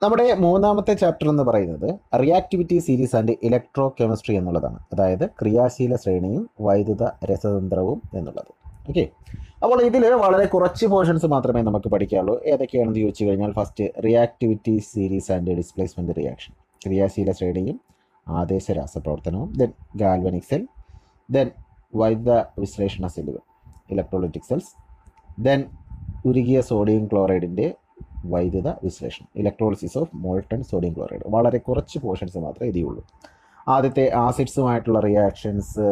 നമ്മുടെ മൂന്നാമത്തെ ചാപ്റ്റർ എന്ന് പറയുന്നത് reactivity series and electro chemistry എന്നുള്ളതാണ്. അതായത് ക്രിയാശീല ശ്രേണിയും വൈദ്യുത രസതന്ത്രവും എന്നുള്ളത്. ഓക്കെ, അപ്പോൾ ഇതിൽ വളരെ കുറച്ച് പോർഷൻസ് മാത്രമേ നമുക്ക് പഠിക്കാനുള്ളൂ. ഏതൊക്കെയാണെന്ന് ചോദിച്ചു കഴിഞ്ഞാൽ, first reactivity series and displacement reaction, ക്രിയാശീല ശ്രേണിയും ആദേശ രാസപ്രവർത്തനവും, ദെൻ ഗാൽവനിക് സെൽ, ദെൻ വൈദ്യുത വിശ്ലേഷണ സെല്ലുകൾ ഇലക്ട്രോളിറ്റിക് സെൽസ്, ദെൻ ഉരുകിയ സോഡിയം ക്ലോറൈഡിൻ്റെ വൈദ്യുത വിശ്ലേഷണം, electrolysis of molten sodium chloride. വളരെ കുറച്ച് പോർഷൻസ് മാത്രമേ ഇതിയുള്ളൂ. ആദ്യത്തെ ആസിഡ്സുമായിട്ടുള്ള റിയാക്ഷൻസ്,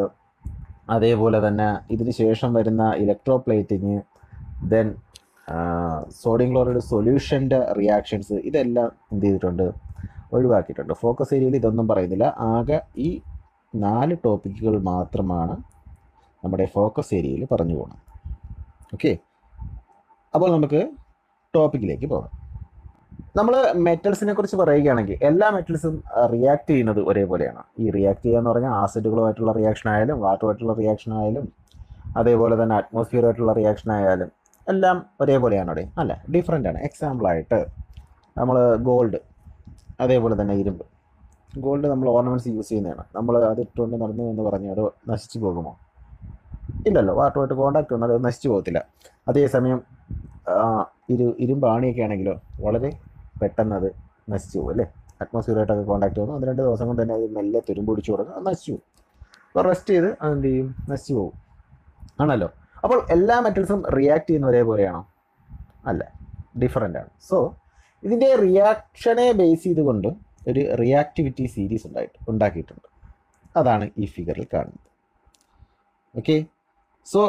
അതേപോലെ തന്നെ ഇതിന് ശേഷം വരുന്ന ഇലക്ട്രോപ്ലേറ്റിങ്, ദെൻ സോഡിയം ക്ലോറൈഡ് സൊല്യൂഷൻ്റെ റിയാക്ഷൻസ്, ഇതെല്ലാം എന്ത് ചെയ്തിട്ടുണ്ട്, ഒഴിവാക്കിയിട്ടുണ്ട്. ഫോക്കസ് ഏരിയയിൽ ഇതൊന്നും പറയുന്നില്ല. ആകെ ഈ 4 ടോപ്പിക്കുകൾ മാത്രമാണ് നമ്മുടെ ഫോക്കസ് ഏരിയയിൽ പറഞ്ഞു പോകണം. ഓക്കെ, അപ്പോൾ നമുക്ക് ടോപ്പിക്കിലേക്ക് പോകാം. നമ്മൾ മെറ്റൽസിനെ കുറിച്ച് പറയുകയാണെങ്കിൽ എല്ലാ മെറ്റൽസും റിയാക്ട് ചെയ്യുന്നത് ഒരേപോലെയാണ്. ഈ റിയാക്ട് ചെയ്യുക എന്ന് പറഞ്ഞാൽ ആസിഡുകളുമായിട്ടുള്ള റിയാക്ഷൻ ആയാലും വാട്ടറുമായിട്ടുള്ള റിയാക്ഷൻ ആയാലും അതേപോലെ തന്നെ അറ്റ്മോസ്ഫിയറുമായിട്ടുള്ള റിയാക്ഷൻ ആയാലും എല്ലാം ഒരേപോലെയാണ് അവിടെ, അല്ല ഡിഫറെൻ്റ് ആണ്. എക്സാമ്പിളായിട്ട് നമ്മൾ ഗോൾഡ്, അതേപോലെ തന്നെ ഇരുമ്പ്. ഗോൾഡ് നമ്മൾ ഓർണമെൻറ്റ്സ് യൂസ് ചെയ്യുന്നതാണ്. നമ്മൾ അത് ഇട്ടുകൊണ്ട് നടന്നു എന്ന് പറഞ്ഞാൽ അത് നശിച്ചു പോകുമോ? ഇല്ലല്ലോ, വാട്ടറുമായിട്ട് കോൺടാക്ട് വന്നാൽ അത് നശിച്ചു പോകത്തില്ല. അതേസമയം ഇരുമ്പ് ആണിയൊക്കെ ആണെങ്കിലോ വളരെ പെട്ടെന്ന് അത് നശിച്ചു പോകും അല്ലേ. അറ്റ്മോസ്ഫിയറായിട്ടൊക്കെ കോൺടാക്ട് വന്നു 1-2 ദിവസം കൊണ്ട് തന്നെ അത് മെല്ലെ തുരുമ്പ് പിടിച്ചു കൊടുക്കും, അത് നശിച്ചു പോകും. അപ്പോൾ റെസ്റ്റ് ചെയ്ത് അതെന്ത് ചെയ്യും, നശിച്ചു പോകും ആണല്ലോ. അപ്പോൾ എല്ലാ മെറ്റൽസും റിയാക്ട് ചെയ്യുന്ന ഒരേപോലെയാണോ? അല്ല, ഡിഫറൻ്റ് ആണ്. സോ ഇതിൻ്റെ റിയാക്ഷനെ ബേസ് ചെയ്തുകൊണ്ട് ഒരു റിയാക്ടിവിറ്റി സീരീസ് ഉണ്ടാക്കിയിട്ടുണ്ട്. അതാണ് ഈ ഫിഗറിൽ കാണുന്നത്. ഓക്കെ, സോ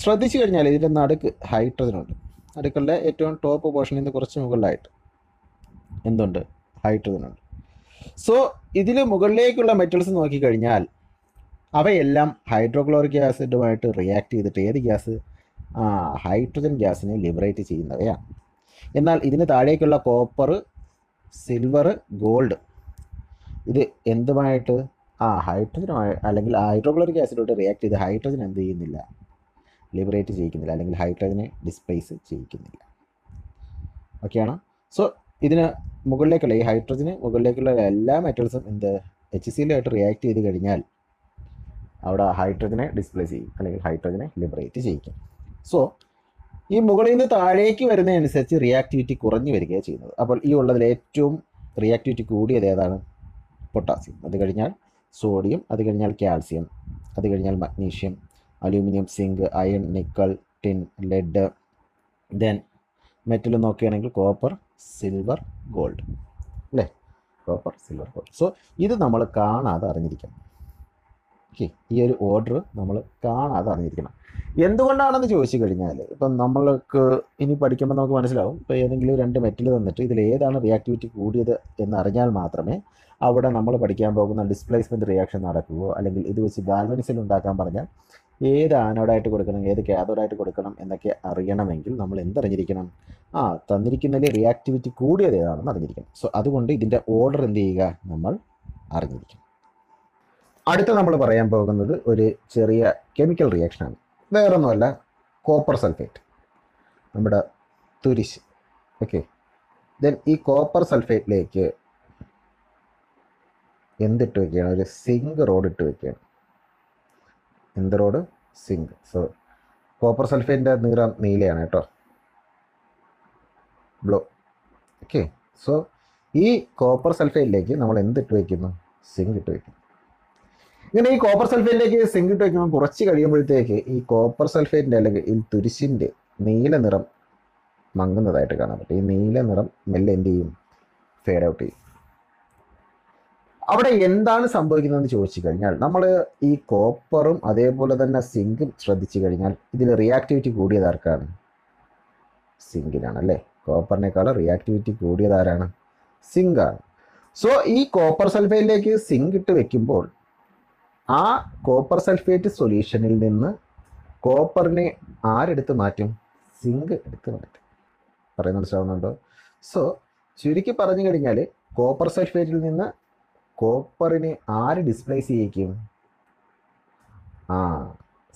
ശ്രദ്ധിച്ചു കഴിഞ്ഞാൽ ഇതിൻ്റെ നടുക്ക് ഹൈഡ്രജനുണ്ട്. നടുക്കളുടെ ഏറ്റവും ടോപ്പ് പോർഷനിൽ നിന്ന് കുറച്ച് മുകളിലായിട്ട് എന്തുണ്ട്, ഹൈഡ്രജനുണ്ട്. സോ ഇതിൽ മുകളിലേക്കുള്ള മെറ്റൽസ് നോക്കിക്കഴിഞ്ഞാൽ അവയെല്ലാം ഹൈഡ്രോക്ലോറിക് ആസിഡുമായിട്ട് റിയാക്ട് ചെയ്തിട്ട് ഏത് ഗ്യാസ്, ഹൈഡ്രജൻ ഗ്യാസിനെ ലിബറേറ്റ് ചെയ്യുന്നവയാണ്. എന്നാൽ ഇതിന് താഴേക്കുള്ള കോപ്പർ, സിൽവർ, ഗോൾഡ് ഇത് എന്തുമായിട്ട്, ഹൈഡ്രജനുമായി അല്ലെങ്കിൽ ഹൈഡ്രോക്ലോറിക് ആസിഡോട്ട് റിയാക്ട് ചെയ്ത് ഹൈഡ്രജൻ എന്ത് ചെയ്യുന്നില്ല, ലിബറേറ്റ് ചെയ്യിക്കുന്നില്ല, അല്ലെങ്കിൽ ഹൈഡ്രജനെ ഡിസ്പ്ലേസ് ചെയ്യിക്കുന്നില്ല. ഓക്കെയാണോ? സോ ഇതിന് മുകളിലേക്കുള്ള ഈ ഹൈഡ്രജന് മുകളിലേക്കുള്ള എല്ലാ മെറ്റൽസും എന്ത് HCl ആയിട്ട് റിയാക്ട് ചെയ്ത് കഴിഞ്ഞാൽ അവിടെ ഹൈഡ്രജനെ ഡിസ്പ്ലേസ് ചെയ്യും, അല്ലെങ്കിൽ ഹൈഡ്രജനെ ലിബറേറ്റ് ചെയ്യിക്കും. സോ ഈ മുകളിൽ നിന്ന് താഴേക്ക് വരുന്നതനുസരിച്ച് റിയാക്ടിവിറ്റി കുറഞ്ഞു വരികയാണ് ചെയ്യുന്നത്. അപ്പോൾ ഈ ഉള്ളതിൽ ഏറ്റവും റിയാക്ടിവിറ്റി കൂടിയത് ഏതാണ്? പൊട്ടാസ്യം. അത് കഴിഞ്ഞാൽ സോഡിയം, അത് കഴിഞ്ഞാൽ കാൽസ്യം, അത് കഴിഞ്ഞാൽ magnesium, aluminium, zinc, iron, nickel, tin, lead, then metal നോക്കുകയാണെങ്കിൽ കോപ്പർ, സിൽവർ, ഗോൾഡ് അല്ലേ. Copper, silver, gold. സോ ഇത് നമ്മൾ കാണാതെ അറിഞ്ഞിരിക്കണം. ഓക്കെ, ഈ ഒരു ഓർഡർ നമ്മൾ കാണാതെ അറിഞ്ഞിരിക്കണം. എന്തുകൊണ്ടാണെന്ന് ചോദിച്ചു കഴിഞ്ഞാൽ, ഇപ്പം നമ്മൾക്ക് ഇനി പഠിക്കുമ്പോൾ നമുക്ക് മനസ്സിലാവും. ഇപ്പോൾ ഏതെങ്കിലും 2 മെറ്റൽ തന്നിട്ട് ഇതിൽ ഏതാണ് റിയാക്ടിവിറ്റി കൂടിയത് എന്ന് അറിഞ്ഞാൽ മാത്രമേ അവിടെ നമ്മൾ പഠിക്കാൻ പോകുന്ന ഡിസ്പ്ലേസ്മെൻറ്റ് റിയാക്ഷൻ നടക്കുകയോ, അല്ലെങ്കിൽ ഇത് വെച്ച് ഗാൽവനിക് സെൽ ഉണ്ടാക്കാൻ പറഞ്ഞാൽ ഏത് ആനോഡായിട്ട് കൊടുക്കണം, ഏത് കാഥോഡായിട്ട് കൊടുക്കണം എന്നൊക്കെ അറിയണമെങ്കിൽ നമ്മൾ എന്തറിഞ്ഞിരിക്കണം, തന്നിരിക്കുന്നതിൽ റിയാക്ടിവിറ്റി കൂടിയത് ഏതാണെന്ന് അറിഞ്ഞിരിക്കണം. സോ അതുകൊണ്ട് ഇതിൻ്റെ ഓർഡർ എന്ത് ചെയ്യുക, നമ്മൾ അറിഞ്ഞിരിക്കണം. അടുത്ത നമ്മൾ പറയാൻ പോകുന്നത് ഒരു ചെറിയ കെമിക്കൽ റിയാക്ഷനാണ്. വേറൊന്നുമല്ല, കോപ്പർ സൾഫേറ്റ്, നമ്മുടെ തുരിശ്. ഓക്കെ, ദെൻ ഈ കോപ്പർ സൾഫേറ്റിലേക്ക് എന്തിട്ട് വയ്ക്കുകയാണ്, ഒരു സിങ്ക് റോഡ് ഇട്ട് വയ്ക്കുകയാണ്. എന്ത് റോഡ്? സിങ്ക്. സോ കോപ്പർ സൾഫേറ്റിൻ്റെ നിറം നീലയാണ് കേട്ടോ, ബ്ലൂ. ഓക്കെ, സോ ഈ കോപ്പർ സൾഫേറ്റിലേക്ക് നമ്മൾ എന്തിട്ട് വയ്ക്കുന്നു, സിങ്ക് ഇട്ട് വയ്ക്കുന്നു. ഇങ്ങനെ ഈ കോപ്പർ സൾഫേറ്റിലേക്ക് സിങ്ക് ഇട്ട് വയ്ക്കുമ്പോൾ കുറച്ച് കഴിയുമ്പോഴത്തേക്ക് ഈ കോപ്പർ സൾഫേറ്റിൻ്റെ അല്ലെങ്കിൽ ഈ തുരിശിൻ്റെ നീല നിറം മങ്ങുന്നതായിട്ട് കാണാൻ പറ്റും. ഈ നീല നിറം മെല്ലെ എന്ത് ചെയ്യും, ഫേഡ് ഔട്ട് ചെയ്യും. അവിടെ എന്താണ് സംഭവിക്കുന്നതെന്ന് ചോദിച്ചു കഴിഞ്ഞാൽ, നമ്മൾ ഈ കോപ്പറും അതേപോലെ തന്നെ സിങ്കും ശ്രദ്ധിച്ചു കഴിഞ്ഞാൽ ഇതിൽ റിയാക്ടിവിറ്റി കൂടിയത് ആർക്കാണ്? സിങ്കിനാണ് അല്ലേ. കോപ്പറിനേക്കാൾ റിയാക്ടിവിറ്റി കൂടിയത് ആരാണ്? സിങ്കാണ്. സോ ഈ കോപ്പർ സൾഫേറ്റിലേക്ക് സിങ്ക് ഇട്ട് വെക്കുമ്പോൾ ആ കോപ്പർ സൾഫേറ്റ് സൊല്യൂഷനിൽ നിന്ന് കോപ്പറിനെ ആരെടുത്ത് മാറ്റും? സിങ്ക് എടുത്ത് മാറ്റും. പറയുന്നത് മനസ്സിലാവുന്നുണ്ടോ? സോ ചുരുക്കി പറഞ്ഞു കഴിഞ്ഞാൽ, കോപ്പർ സൾഫേറ്റിൽ നിന്ന് കോപ്പറിനെ ആര് ഡിസ്പ്ലേസ് ചെയ്യിക്കും?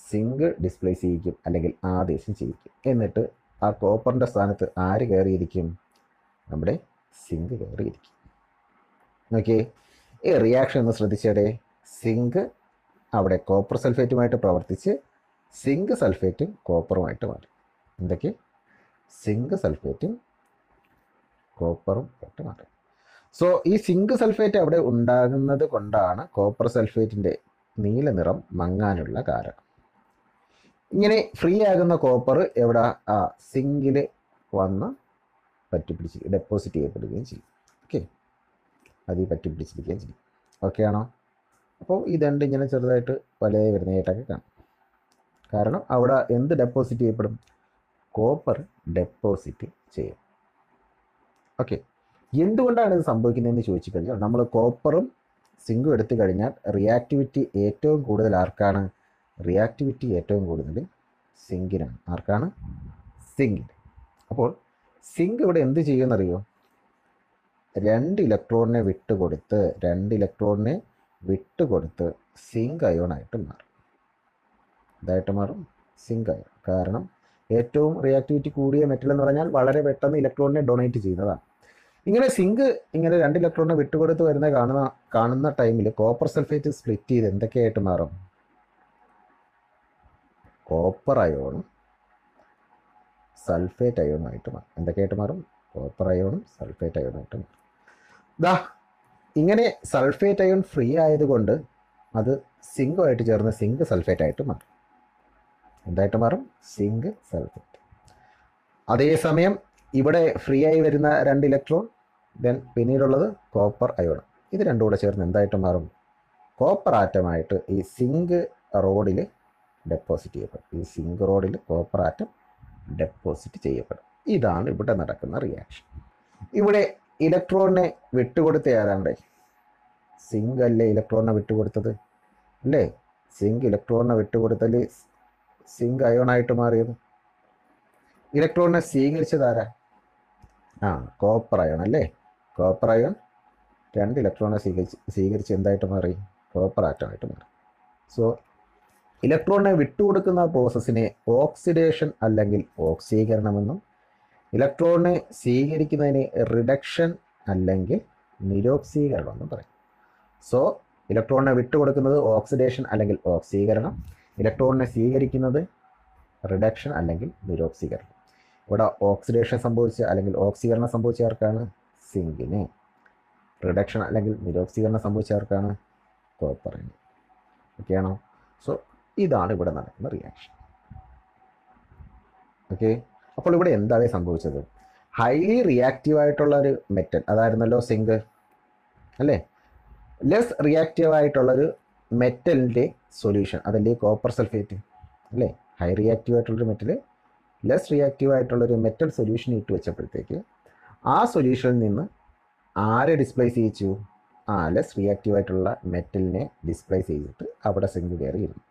സിങ്ക് ഡിസ്പ്ലേസ് ചെയ്യിക്കും, അല്ലെങ്കിൽ ആദേശം ചെയ്യിക്കും. എന്നിട്ട് ആ കോപ്പറിൻ്റെ സ്ഥാനത്ത് ആര് കയറിയിരിക്കും? നമ്മുടെ സിങ്ക് കയറിയിരിക്കും. നോക്കിയേ, ഈ റിയാക്ഷൻ ഒന്ന് ശ്രദ്ധിച്ചേടേ. സിങ്ക് അവിടെ കോപ്പർ സൾഫേറ്റുമായിട്ട് പ്രവർത്തിച്ച് സിങ്ക് സൾഫേറ്റും കോപ്പറുമായിട്ട് മാറി. എന്തൊക്കെ? സിങ്ക് സൾഫേറ്റും കോപ്പറും ആയിട്ട് മാറി. സോ ഈ സിങ്ക് സൾഫേറ്റ് അവിടെ ഉണ്ടാകുന്നത് കൊണ്ടാണ് കോപ്പർ സൾഫേറ്റിൻ്റെ നീല നിറം മങ്ങാനുള്ള കാരണം. ഇങ്ങനെ ഫ്രീ ആകുന്ന കോപ്പർ എവിടെ? ആ സിങ്കിൽ വന്ന് പറ്റിപ്പിടിച്ച് ഡെപ്പോസിറ്റ് ചെയ്യപ്പെടുകയും ചെയ്യും. ഓക്കെ, അതിൽ പറ്റിപ്പിടിച്ചിരിക്കുകയും ചെയ്യും. ഓക്കെ ആണോ? അപ്പോൾ ഈ ദണ്ട് ഇങ്ങനെ ചെറുതായിട്ട് പല വരുന്നതായിട്ടൊക്കെ കാണും. കാരണം അവിടെ എന്ത് ഡെപ്പോസിറ്റ് ചെയ്യപ്പെടും? കോപ്പർ ഡെപ്പോസിറ്റ് ചെയ്യും. ഓക്കെ, എന്തുകൊണ്ടാണ് ഇത് സംഭവിക്കുന്നതെന്ന് ചോദിച്ചു കഴിഞ്ഞാൽ, നമ്മൾ കോപ്പറും സിങ്കും എടുത്തു കഴിഞ്ഞാൽ റിയാക്ടിവിറ്റി ഏറ്റവും കൂടുതൽ ആർക്കാണ്? റിയാക്ടിവിറ്റി ഏറ്റവും കൂടുതൽ സിങ്കിനാണ്. ആർക്കാണ്? സിങ്കിന്. അപ്പോൾ സിങ്ക് ഇവിടെ എന്ത് ചെയ്യുമെന്നറിയോ? 2 ഇലക്ട്രോണിനെ വിട്ടുകൊടുത്ത് സിങ്ക് അയോണായിട്ട് മാറും. ഇതായിട്ട് മാറും സിങ്ക് അയോൺ. കാരണം ഏറ്റവും റിയാക്ടിവിറ്റി കൂടിയ മെറ്റൽ എന്ന് പറഞ്ഞാൽ വളരെ പെട്ടെന്ന് ഇലക്ട്രോണിനെ ഡൊണേറ്റ് ചെയ്യുന്നതാണ്. ഇങ്ങനെ സിങ്ക് ഇങ്ങനെ 2 ഇലക്ട്രോണിനെ വിട്ടുകൊടുത്ത് വരുന്ന കാണുന്ന ടൈമിൽ കോപ്പർ സൾഫേറ്റ് സ്പ്ലിറ്റ് ചെയ്ത് എന്തൊക്കെയായിട്ട് മാറും? കോപ്പർ അയോണും സൾഫേറ്റ് അയോണുമായിട്ട് മാറും. എന്തൊക്കെയായിട്ട് മാറും? കോപ്പർ അയോണും സൾഫേറ്റ് അയോണുമായിട്ട് മാറും. ഇങ്ങനെ സൾഫേറ്റ് അയോൺ ഫ്രീ ആയതുകൊണ്ട് അത് സിങ്കുമായിട്ട് ചേർന്ന് സിങ്ക് സൾഫേറ്റ് ആയിട്ട് മാറും. എന്തായിട്ട് മാറും? Zinc sulphate. അതേസമയം ഇവിടെ ഫ്രീ ആയി വരുന്ന 2 ഇലക്ട്രോൺ പിന്നീടുള്ളത് കോപ്പർ അയോൺ. ഇത് രണ്ടും കൂടെ ചേർന്ന് എന്തായിട്ട് മാറും? കോപ്പർ ആറ്റമായിട്ട് ഈ സിങ്ക് റോഡിൽ ഡെപ്പോസിറ്റ് ചെയ്യപ്പെടും. ഈ സിങ്ക് റോഡിൽ കോപ്പർ ആറ്റം ഡെപ്പോസിറ്റ് ചെയ്യപ്പെടും. ഇതാണ് ഇവിടെ നടക്കുന്ന റിയാക്ഷൻ. ഇവിടെ ഇലക്ട്രോണിനെ വിട്ടുകൊടുത്ത ആരാണ്ടേ? സിങ്ക് അല്ലേ ഇലക്ട്രോണിനെ വിട്ടുകൊടുത്തത്? അല്ലേ? സിങ്ക് ഇലക്ട്രോണിനെ വിട്ടുകൊടുത്തൽ സിങ്ക് അയോണായിട്ട് മാറിയത്. ഇലക്ട്രോണിനെ സ്വീകരിച്ചത് ആരാ? കോപ്പർ അയോൺ അല്ലേ? കോപ്പർ അയോൺ 2 ഇലക്ട്രോണിനെ സ്വീകരിച്ച് എന്തായിട്ട് മാറി? കോപ്പർ ആറ്റമായിട്ട് മാറി. സോ ഇലക്ട്രോണിനെ വിട്ടുകൊടുക്കുന്ന പ്രോസസ്സിനെ ഓക്സിഡേഷൻ അല്ലെങ്കിൽ ഓക്സീകരണമെന്നും, ഇലക്ട്രോണിനെ സ്വീകരിക്കുന്നതിന് റിഡക്ഷൻ അല്ലെങ്കിൽ നിരോക്സീകരണം എന്നും പറയും. സോ ഇലക്ട്രോണിനെ വിട്ടുകൊടുക്കുന്നത് ഓക്സിഡേഷൻ അല്ലെങ്കിൽ ഓക്സീകരണം, ഇലക്ട്രോണിനെ സ്വീകരിക്കുന്നത് റിഡക്ഷൻ അല്ലെങ്കിൽ നിരോക്സീകരണം. ഇവിടെ ഓക്സിഡേഷൻ സംഭവിച്ച അല്ലെങ്കിൽ ഓക്സീകരണം സംഭവിച്ച ആർക്കാണ്? സിങ്കിന്. റിഡക്ഷൻ അല്ലെങ്കിൽ നിരോക്സീകരണം സംഭവിച്ച ആർക്കാണ്? കോപ്പറിന്. ഓക്കെ ആണോ? സോ ഇതാണ് ഇവിടെ നടക്കുന്ന റിയാക്ഷൻ. ഓക്കെ, അപ്പോൾ ഇവിടെ എന്താണ് സംഭവിച്ചത്? ഹൈലി റിയാക്റ്റീവ് ആയിട്ടുള്ള ഒരു മെറ്റൽ അതായിരുന്നല്ലോ സിങ്ക് അല്ലേ? ലെസ് റിയാക്റ്റീവ് ആയിട്ടുള്ളൊരു മെറ്റലിൻ്റെ സൊല്യൂഷൻ അതല്ലേ കോപ്പർ സൾഫേറ്റ് അല്ലേ? ഹൈ റിയാക്റ്റീവ് ആയിട്ടുള്ളൊരു മെറ്റൽ ലെസ് റിയാക്റ്റീവ് ആയിട്ടുള്ളൊരു മെറ്റൽ സൊല്യൂഷൻ ഇട്ട് വെച്ചപ്പോഴത്തേക്ക് ആ സൊല്യൂഷനിൽ നിന്ന് ആരെ ഡിസ്പ്ലേസ് ചെയ്യിച്ചു? ലെസ് റിയാക്റ്റീവ് ആയിട്ടുള്ള മെറ്റലിനെ ഡിസ്പ്ലേസ് ചെയ്തിട്ട് അവിടെ സിങ്ക് കയറിയിരുന്നു.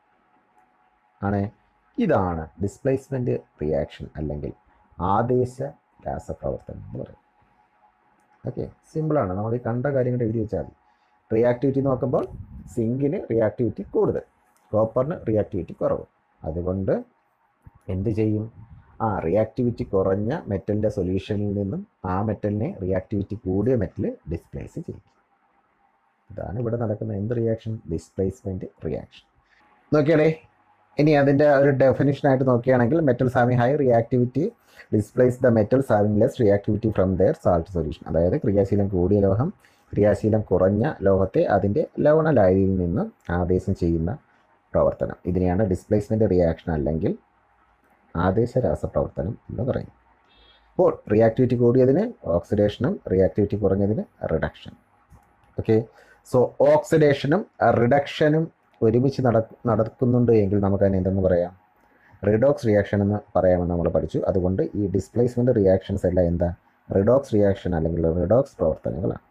ഇതാണ് ഡിസ്പ്ലേസ്മെൻറ്റ് റിയാക്ഷൻ അല്ലെങ്കിൽ ആദേശ രാസപ്രവർത്തനം എന്ന് പറയും. ഓക്കെ, സിമ്പിളാണ്. നമ്മൾ ഈ കണ്ട കാര്യങ്ങൾ എഴുതി വെച്ചാൽ മതി. റിയാക്ടിവിറ്റി നോക്കുമ്പോൾ സിങ്കിന് റിയാക്ടിവിറ്റി കൂടുതൽ, കോപ്പറിന് റിയാക്ടിവിറ്റി കുറവ്. അതുകൊണ്ട് എന്ത് ചെയ്യും? റിയാക്ടിവിറ്റി കുറഞ്ഞ മെറ്റലിൻ്റെ സൊല്യൂഷനിൽ നിന്നും ആ മെറ്റലിനെ റിയാക്ടിവിറ്റി കൂടിയ മെറ്റൽ ഡിസ്പ്ലേസ് ചെയ്യും. ഇതാണ് ഇവിടെ നടക്കുന്ന എന്ത് റിയാക്ഷൻ? Displacement reaction. നോക്കിയാലേ, ഇനി അതിൻ്റെ ഒരു ഡെഫിനിഷനായിട്ട് നോക്കുകയാണെങ്കിൽ metals having high reactivity displace the metals having less reactivity from their salt solution. അതായത് ക്രിയാശീലം കൂടിയ ലോഹം ക്രിയാശീലം കുറഞ്ഞ ലോഹത്തെ അതിൻ്റെ ലവണലായതിയിൽ നിന്ന് ആദേശം ചെയ്യുന്ന പ്രവർത്തനം. ഇതിനെയാണ് ഡിസ്പ്ലേസ്മെൻറ്റ് റിയാക്ഷൻ അല്ലെങ്കിൽ ആദേശ രാസപ്രവർത്തനം എന്ന് പറയും. അപ്പോൾ റിയാക്ടിവിറ്റി കൂടിയതിന് ഓക്സിഡേഷനും റിയാക്ടിവിറ്റി കുറഞ്ഞതിന് റിഡക്ഷൻ. ഓക്കെ, സോ ഓക്സിഡേഷനും റിഡക്ഷനും ഒരുമിച്ച് നടക്കുന്നുണ്ട് എങ്കിൽ നമുക്കതിനെ എന്തെന്ന് പറയാം? റിഡോക്സ് റിയാക്ഷൻ എന്ന് പറയാമെന്ന് നമ്മൾ പഠിച്ചു. അതുകൊണ്ട് ഈ ഡിസ്പ്ലേസ്മെൻറ്റ് റിയാക്ഷൻസ് എല്ലാം എന്താ? റിഡോക്സ് റിയാക്ഷൻ അല്ലെങ്കിൽ റിഡോക്സ് പ്രവർത്തനങ്ങളാണ്.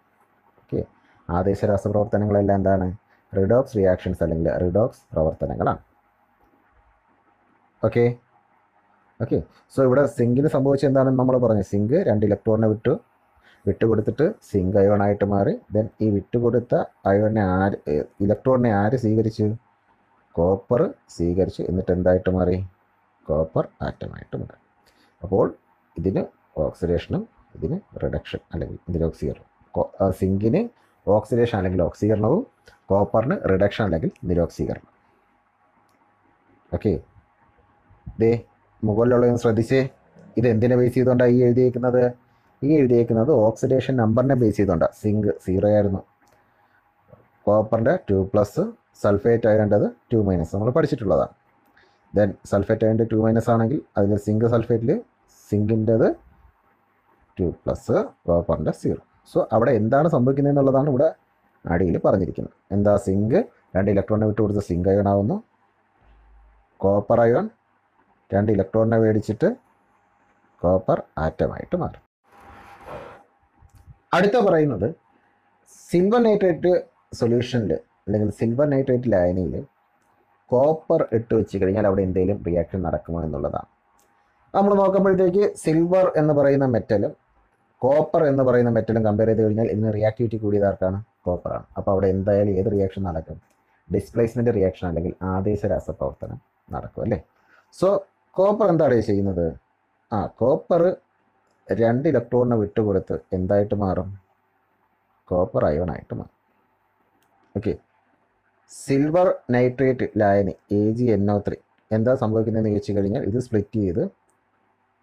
ഓക്കെ, ആദേശ രാസപ്രവർത്തനങ്ങളെല്ലാം എന്താണ്? റിഡോക്സ് റിയാക്ഷൻസ് അല്ലെങ്കിൽ റിഡോക്സ് പ്രവർത്തനങ്ങളാണ്. ഓക്കെ, സോ ഇവിടെ സിങ്കിന് സംഭവിച്ചത് എന്താണെന്ന് നമ്മൾ പറഞ്ഞു. സിങ്ക് 2 ഇലക്ട്രോണിനെ വിട്ടുകൊടുത്തിട്ട് സിങ്ക് അയോണായിട്ട് മാറി. ദെൻ ഈ വിട്ടുകൊടുത്ത അയോണിനെ ഇലക്ട്രോണിനെ ആര് സ്വീകരിച്ചു? കോപ്പർ സ്വീകരിച്ചു. എന്നിട്ട് എന്തായിട്ട് മാറി? കോപ്പർ ആറ്റമായിട്ട് മാറി. അപ്പോൾ ഇതിന് ഓക്സിഡേഷനും ഇതിന് റിഡക്ഷൻ അല്ലെങ്കിൽ നിരോക്സീകരണം. സിങ്കിന് ഓക്സിഡേഷൻ അല്ലെങ്കിൽ ഓക്സീകരണവും കോപ്പറിന് റിഡക്ഷൻ അല്ലെങ്കിൽ നിരോക്സീകരണം. ഓക്കെ, ദേ മുകളിലുള്ളതെന്ന് ശ്രദ്ധിച്ചേ. ഇത് എന്തിനെ ബേസ് ചെയ്തുകൊണ്ടാണ് ഈ എഴുതിയേക്കുന്നത് ഓക്സിഡേഷൻ നമ്പറിനെ ബേസ് ചെയ്തുകൊണ്ടാണ്. സിങ്ക് 0 ആയിരുന്നു, കോപ്പറിൻ്റെ 2+, സൾഫേറ്റ് ആയതിൻ്റെത് 2- നമ്മൾ പഠിച്ചിട്ടുള്ളതാണ്. ദെൻ സൾഫേറ്റ് അതിൻ്റെ 2- ആണെങ്കിൽ അതിൽ സിങ്ക് സൾഫേറ്റിൽ സിങ്കിൻ്റെത് 2+, കോപ്പറിൻ്റെ 0. സോ അവിടെ എന്താണ് സംഭവിക്കുന്നത് എന്നുള്ളതാണ് ഇവിടെ അടിയിൽ പറഞ്ഞിരിക്കുന്നത്. എന്താ, സിങ്ക് 2 ഇലക്ട്രോണിനെ വിട്ട് കൊടുത്ത് സിങ്ക് അയോൺ ആവുന്നു, കോപ്പർ അയോൺ 2 ഇലക്ട്രോണിനെ മേടിച്ചിട്ട് കോപ്പർ ആറ്റമായിട്ട് മാറും. അടുത്ത പറയുന്നത് സിൽവർ നൈട്രേറ്റ് സൊല്യൂഷനിൽ അല്ലെങ്കിൽ സിൽവർ നൈട്രേറ്റ് ലായനിയിൽ കോപ്പർ ഇട്ട് വെച്ച് കഴിഞ്ഞാൽ അവിടെ എന്തെങ്കിലും റിയാക്ഷൻ നടക്കുമോ എന്നുള്ളതാണ്. നമ്മൾ നോക്കുമ്പോഴത്തേക്ക് സിൽവർ എന്ന് പറയുന്ന മെറ്റലും കോപ്പർ എന്ന് പറയുന്ന മെറ്റലും കമ്പയർ ചെയ്ത് കഴിഞ്ഞാൽ ഇതിന് റിയാക്ടിവിറ്റി കൂടിയത് ആർക്കാണ്? കോപ്പറാണ്. അപ്പോൾ അവിടെ എന്തായാലും ഏത് റിയാക്ഷൻ നടക്കും? ഡിസ്പ്ലേസ്മെൻറ്റ് റിയാക്ഷൻ അല്ലെങ്കിൽ ആദേശ രാസപ്രവർത്തനം നടക്കും അല്ലേ. സോ കോപ്പർ എന്താണ് ചെയ്യുന്നത്? കോപ്പർ 2 ഇലക്ട്രോണിനെ വിട്ടുകൊടുത്ത് എന്തായിട്ട് മാറും? കോപ്പർ അയോൺ ആയിട്ട് മാറും. ഓക്കെ, സിൽവർ നൈട്രേറ്റ് ലായനി AgNO3 എന്താ സംഭവിക്കുന്നതെന്ന് ചോദിച്ചു കഴിഞ്ഞാൽ ഇത് സ്പ്ലിറ്റ് ചെയ്ത്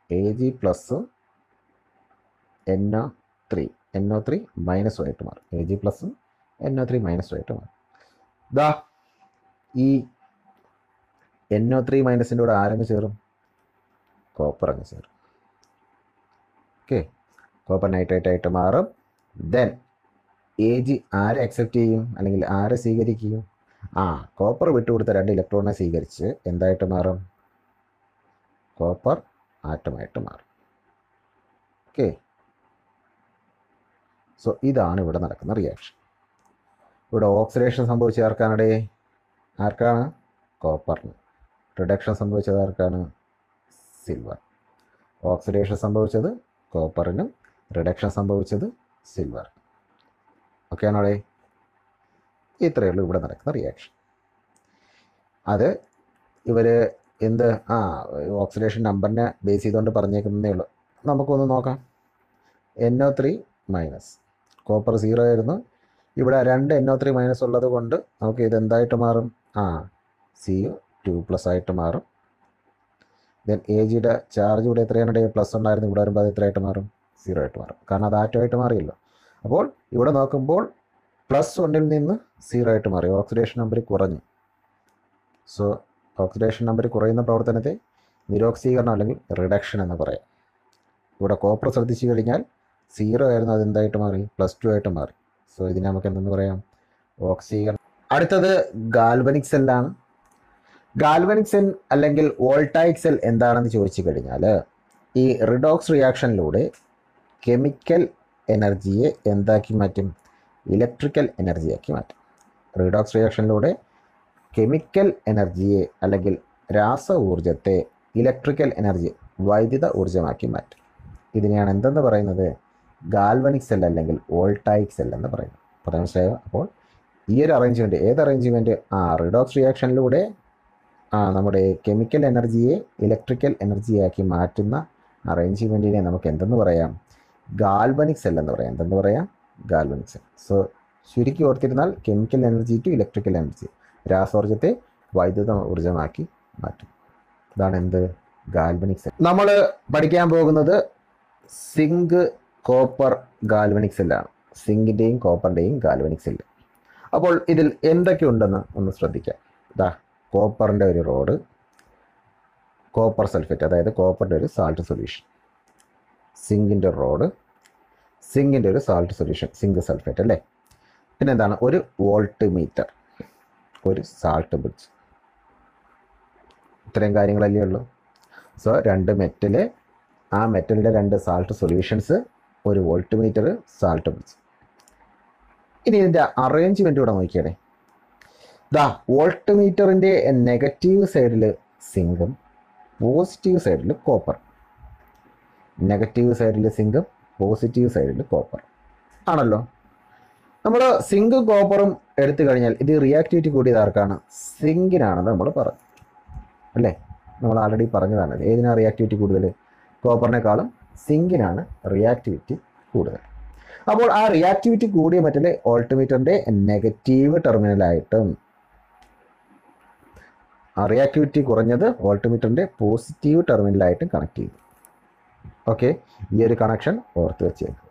Ag+ NO3 മൈനസ് ആയിട്ട് മാറും. Ag+ NO3 മൈനസ് ആയിട്ട് മാറും. ദാ ഈ NO3 മൈനസിൻ്റെ കൂടെ ആരങ്ങ് ചേരും? കോപ്പർ അങ്ങ് ചേരും. ഓക്കെ, കോപ്പർ നൈട്രേറ്റ് ആയിട്ട് മാറും. ദെൻ Ag ആരെ അക്സെപ്റ്റ് ചെയ്യും അല്ലെങ്കിൽ ആരെ സ്വീകരിക്കും? കോപ്പർ വിട്ടുകൊടുത്ത 2 ഇലക്ട്രോണിനെ സ്വീകരിച്ച് എന്തായിട്ട് മാറും? കോപ്പർ ആറ്റമായിട്ട് മാറും. ഓക്കെ, സോ ഇതാണ് ഇവിടെ നടക്കുന്ന റിയാക്ഷൻ. ഇവിടെ ഓക്സിഡേഷൻ സംഭവിച്ചത് ആർക്കാണ്? കോപ്പറിന്. റിഡക്ഷൻ സംഭവിച്ചത് ആർക്കാണ്? സിൽവർ. ഓക്സിഡേഷൻ സംഭവിച്ചത് കോപ്പറിനും റിഡക്ഷൻ സംഭവിച്ചത് സിൽവർ. ഓക്കെ ആണോടെ? ഇത്രയേ ഉള്ളൂ ഇവിടെ നടക്കുന്ന റിയാക്ഷൻ. അത് ഇവർ ഓക്സിഡേഷൻ നമ്പറിനെ ബേസ് ചെയ്തുകൊണ്ട് പറഞ്ഞേക്കുന്നതേ ഉള്ളൂ. നമുക്കൊന്ന് നോക്കാം. NO3-, കോപ്പർ 0 ആയിരുന്നു. ഇവിടെ 2 NO3- ഉള്ളത് കൊണ്ട് നമുക്ക് ഇത് എന്തായിട്ട് മാറും? Cu2+ ആയിട്ട് മാറും. ദെൻ Agയുടെ ചാർജ് ഇവിടെ എത്രയാണ്? പ്ലസ് ഉണ്ടായിരുന്നു, ഇവിടെ വരുമ്പോൾ അത് എത്രയായിട്ട് മാറും? 0 ആയിട്ട് മാറും. കാരണം അത് ആറ്റമായിട്ട് മാറിയല്ലോ. അപ്പോൾ ഇവിടെ നോക്കുമ്പോൾ +1 നിന്ന് 0 ആയിട്ട് മാറി. ഓക്സിഡേഷൻ നമ്പർ കുറഞ്ഞു. സോ ഓക്സിഡേഷൻ നമ്പർ കുറയുന്ന പ്രവർത്തനത്തെ നിരോക്സീകരണം അല്ലെങ്കിൽ റിഡക്ഷൻ എന്ന് പറയാം. ഇവിടെ കോപ്പർ ശ്രദ്ധിച്ചു കഴിഞ്ഞാൽ 0 ആയിരുന്നു, അതെന്തായിട്ട് മാറി? +2 ആയിട്ട് മാറി. സോ ഇതിനെ നമുക്ക് എന്തെന്ന് പറയാം? ഓക്സീകരണം. അടുത്തത് ഗാൽവനിക് സെല്ലാണ്. ഗാൽവനിക് സെൽ അല്ലെങ്കിൽ വോൾട്ടായിക് സെൽ എന്താണെന്ന് ചോദിച്ചു കഴിഞ്ഞാൽ ഈ റിഡോക്സ് റിയാക്ഷനിലൂടെ കെമിക്കൽ എനർജിയെ എന്താക്കി മാറ്റും? ഇലക്ട്രിക്കൽ എനർജിയാക്കി മാറ്റും. റിഡോക്സ് റിയാക്ഷനിലൂടെ കെമിക്കൽ എനർജിയെ അല്ലെങ്കിൽ രാസ ഊർജത്തെ ഇലക്ട്രിക്കൽ എനർജി വൈദ്യുത ഊർജ്ജമാക്കി മാറ്റും. ഇതിനെയാണ് എന്തെന്ന് പറയുന്നത്? ഗാൽവനിക് സെൽ അല്ലെങ്കിൽ വോൾട്ടായിക് സെൽ എന്ന് പറയുന്നത്. പറയാൻ മനസ്സിലായോ? അപ്പോൾ ഈ ഒരു അറേഞ്ച്മെൻറ്റ്, ഏത് അറേഞ്ച്മെൻറ്റ്? റിഡോക്സ് റിയാക്ഷനിലൂടെ നമ്മുടെ കെമിക്കൽ എനർജിയെ ഇലക്ട്രിക്കൽ എനർജിയാക്കി മാറ്റുന്ന അറേഞ്ച്മെൻറ്റിനെ നമുക്ക് എന്തെന്ന് പറയാം? ഗാൽവനിക് സെൽ എന്ന് പറയാം. എന്തെന്ന് പറയാം? Galvanic cell. സോ ചുരുക്കി ഓർത്തിരുന്നാൽ chemical energy to electrical energy, രാസോർജ്ജത്തെ വൈദ്യുത ഊർജ്ജമാക്കി മാറ്റും. ഇതാണ് എന്ത്? Galvanic cell. നമ്മൾ പഠിക്കാൻ പോകുന്നത് സിങ്ക് കോപ്പർ ഗാൽവനിക് സെല്ലാണ്. സിങ്കിൻ്റെയും കോപ്പറിൻ്റെയും ഗാൽവനിക് സെല്ല്. അപ്പോൾ ഇതിൽ എന്തൊക്കെ ഉണ്ടെന്ന് ഒന്ന് ശ്രദ്ധിക്കാം. കോപ്പറിൻ്റെ ഒരു റോഡ്, കോപ്പർ സൾഫേറ്റ് അതായത് കോപ്പറിൻ്റെ ഒരു സാൾട്ട് സൊല്യൂഷൻ, സിങ്കിൻ്റെ റോഡ്, സിങ്കിൻ്റെ ഒരു സാൾട്ട് സൊല്യൂഷൻ സിങ്ക് സൾഫേറ്റ് അല്ലേ. പിന്നെന്താണ്? ഒരു വോൾട്ട് മീറ്റർ, ഒരു സാൾട്ട് ബ്രിഡ്ജ്. ഇത്രയും കാര്യങ്ങളല്ലേ ഉള്ളൂ. സോ 2 മെറ്റൽ, ആ മെറ്റലിൻ്റെ 2 സാൾട്ട് സൊല്യൂഷൻസ്, ഒരു വോൾട്ട് മീറ്റർ, സാൾട്ട് ബ്രിഡ്ജ്. ഇനി ഇതിൻ്റെ അറേഞ്ച്മെൻറ്റ് ഇവിടെ നോക്കിയാലേ. വോൾട്ട് മീറ്ററിൻ്റെ നെഗറ്റീവ് സൈഡിൽ സിങ്കും പോസിറ്റീവ് സൈഡിൽ കോപ്പർ. നെഗറ്റീവ് സൈഡിൽ സിങ്കും പോസിറ്റീവ് സൈഡിൽ കോപ്പർ ആണല്ലോ. നമ്മൾ സിങ്കും കോപ്പറും എടുത്തു കഴിഞ്ഞാൽ ഇത് റിയാക്ടിവിറ്റി കൂടിയത് ആർക്കാണ്? സിങ്കിനാണെന്ന് നമ്മൾ പറഞ്ഞു അല്ലേ. നമ്മൾ ആൾറെഡി പറഞ്ഞതാണ്. ഏതിനാണ് റിയാക്ടിവിറ്റി കൂടുതൽ? കോപ്പറിനേക്കാളും സിങ്കിനാണ് റിയാക്ടിവിറ്റി കൂടുതൽ. അപ്പോൾ ആ റിയാക്ടിവിറ്റി കൂടിയ മെറ്റൽ വോൾട്ട്മീറ്ററിൻ്റെ നെഗറ്റീവ് ടെർമിനലായിട്ടും ആ റിയാക്ടിവിറ്റി കുറഞ്ഞത് വോൾട്ട്മീറ്ററിൻ്റെ പോസിറ്റീവ് ടെർമിനലായിട്ടും കണക്ട് ചെയ്തു. ഓക്കെ, ഈ ഒരു കണക്ഷൻ ഓർത്ത് വെച്ചേക്കും.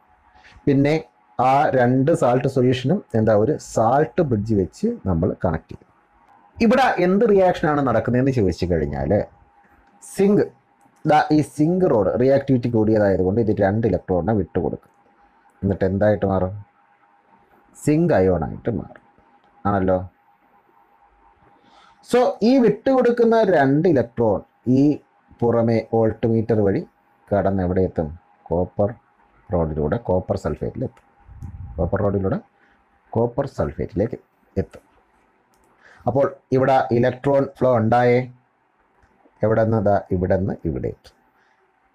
പിന്നെ ആ രണ്ട് സാൾട്ട് സൊല്യൂഷനും ഒരു സാൾട്ട് ബ്രിഡ്ജ് വെച്ച് നമ്മൾ കണക്ട് ചെയ്യും. ഇവിടെ എന്ത് റിയാക്ഷനാണ് നടക്കുന്നതെന്ന് ചോദിച്ചു കഴിഞ്ഞാൽ സിങ്ക് ഈ സിങ്ക് റോഡ് റിയാക്ടിവിറ്റി കൂടിയതായതുകൊണ്ട് ഇത് 2 ഇലക്ട്രോണിനെ വിട്ടുകൊടുക്കും. എന്നിട്ട് എന്തായിട്ട് മാറും? സിങ്ക് അയോണായിട്ട് മാറും ആണല്ലോ. സോ ഈ വിട്ടുകൊടുക്കുന്ന 2 ഇലക്ട്രോൺ ഈ പുറമെ വോൾട്ട്മീറ്റർ വഴി കടന്ന് എവിടെ എത്തും? കോപ്പർ റോഡിലൂടെ കോപ്പർ സൾഫേറ്റിലെത്തും. കോപ്പർ സൾഫേറ്റിലേക്ക് എത്തും. അപ്പോൾ ഇവിടെ ഇലക്ട്രോൺ ഫ്ലോ ഉണ്ടായേ. എവിടെ നിന്ന്? ഇവിടെ നിന്ന് ഇവിടേക്ക്.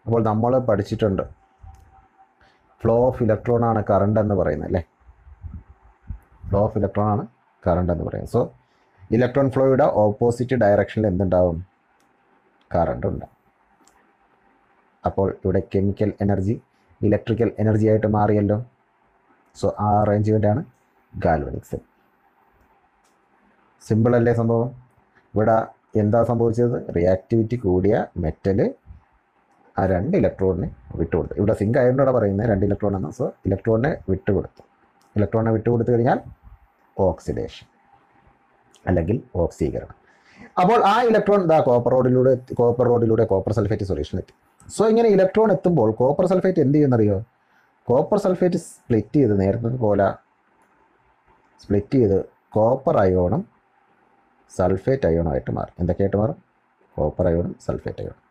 അപ്പോൾ നമ്മൾ പഠിച്ചിട്ടുണ്ട് ഫ്ലോ ഓഫ് ഇലക്ട്രോൺ ആണ് കറണ്ട് എന്ന് പറയുന്നത് അല്ലേ. ഫ്ലോ ഓഫ് ഇലക്ട്രോൺ ആണ് കറണ്ട് എന്ന് പറയുന്നത്. സോ ഇലക്ട്രോൺ ഫ്ലോയുടെ ഓപ്പോസിറ്റ് ഡയറക്ഷനിൽ എന്തുണ്ടാവും? കറണ്ട് ഉണ്ടാവും. അപ്പോൾ ഇവിടെ കെമിക്കൽ എനർജി ഇലക്ട്രിക്കൽ എനർജി ആയിട്ട് മാറിയല്ലോ. സോ ആ അറേഞ്ച്മെൻ്റ് ആണ് ഗാൽവനിക് സെൽ. സിമ്പിൾ അല്ലേ സംഭവം? ഇവിടെ എന്താ സംഭവിച്ചത്? റിയാക്ടിവിറ്റി കൂടിയ മെറ്റൽ ആ 2 ഇലക്ട്രോണിനെ വിട്ടുകൊടുത്തു. ഇവിടെ സിങ്ക് ആയതുകൊണ്ടാണ് പറയുന്നത് 2 ഇലക്ട്രോൺ എന്ന്. സോ ഇലക്ട്രോണിനെ വിട്ടുകൊടുത്തു കഴിഞ്ഞാൽ ഓക്സിഡേഷൻ അല്ലെങ്കിൽ ഓക്സീകരണം. അപ്പോൾ ആ ഇലക്ട്രോൺ കോപ്പർ റോഡിലൂടെ കോപ്പർ സൾഫേറ്റ് സൊല്യൂഷൻ എത്തി. സോ ഇങ്ങനെ ഇലക്ട്രോൺ എത്തുമ്പോൾ കോപ്പർ സൾഫേറ്റ് എന്ത് ചെയ്യുമെന്നറിയോ? കോപ്പർ സൾഫേറ്റ് സ്പ്ലിറ്റ് ചെയ്ത് നേരത്തെ പോലെ സ്പ്ലിറ്റ് ചെയ്ത് കോപ്പർ അയോണും സൾഫേറ്റ് അയോണുമായിട്ട് മാറും. എന്തൊക്കെയായിട്ട് മാറും? കോപ്പർ അയോണും സൾഫേറ്റ് അയോണും.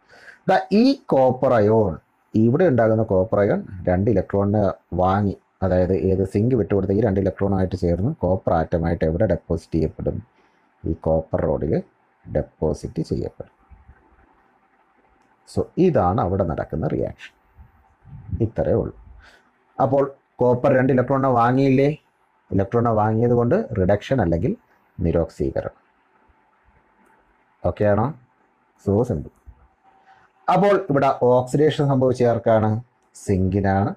ഈ കോപ്പർ അയോൺ, ഇവിടെ ഉണ്ടാകുന്ന കോപ്പർ അയോൺ 2 ഇലക്ട്രോണിനെ വാങ്ങി, അതായത് ഏത് സിങ്ക് വിട്ടുകൊടുത്ത ഈ 2 ഇലക്ട്രോണുമായിട്ട് ചേർന്ന് കോപ്പർ ആറ്റമായിട്ട് എവിടെ ഡെപ്പോസിറ്റ് ചെയ്യപ്പെടും? ഈ കോപ്പർ റോഡിൽ ഡെപ്പോസിറ്റ് ചെയ്യപ്പെടും. സോ ഇതാണ് അവിടെ നടക്കുന്ന റിയാക്ഷൻ. ഇത്രയേ ഉള്ളൂ. അപ്പോൾ കോപ്പർ 2 ഇലക്ട്രോണിനെ വാങ്ങിയില്ലേ? ഇലക്ട്രോണിനെ വാങ്ങിയത് കൊണ്ട് റിഡക്ഷൻ അല്ലെങ്കിൽ നിരോക്സീകരണം. ഓക്കെ ആണോ? So simple. അപ്പോൾ ഇവിടെ ഓക്സിഡേഷൻ സംഭവിച്ച ആർക്കാണ്? സിങ്കിനാണ്.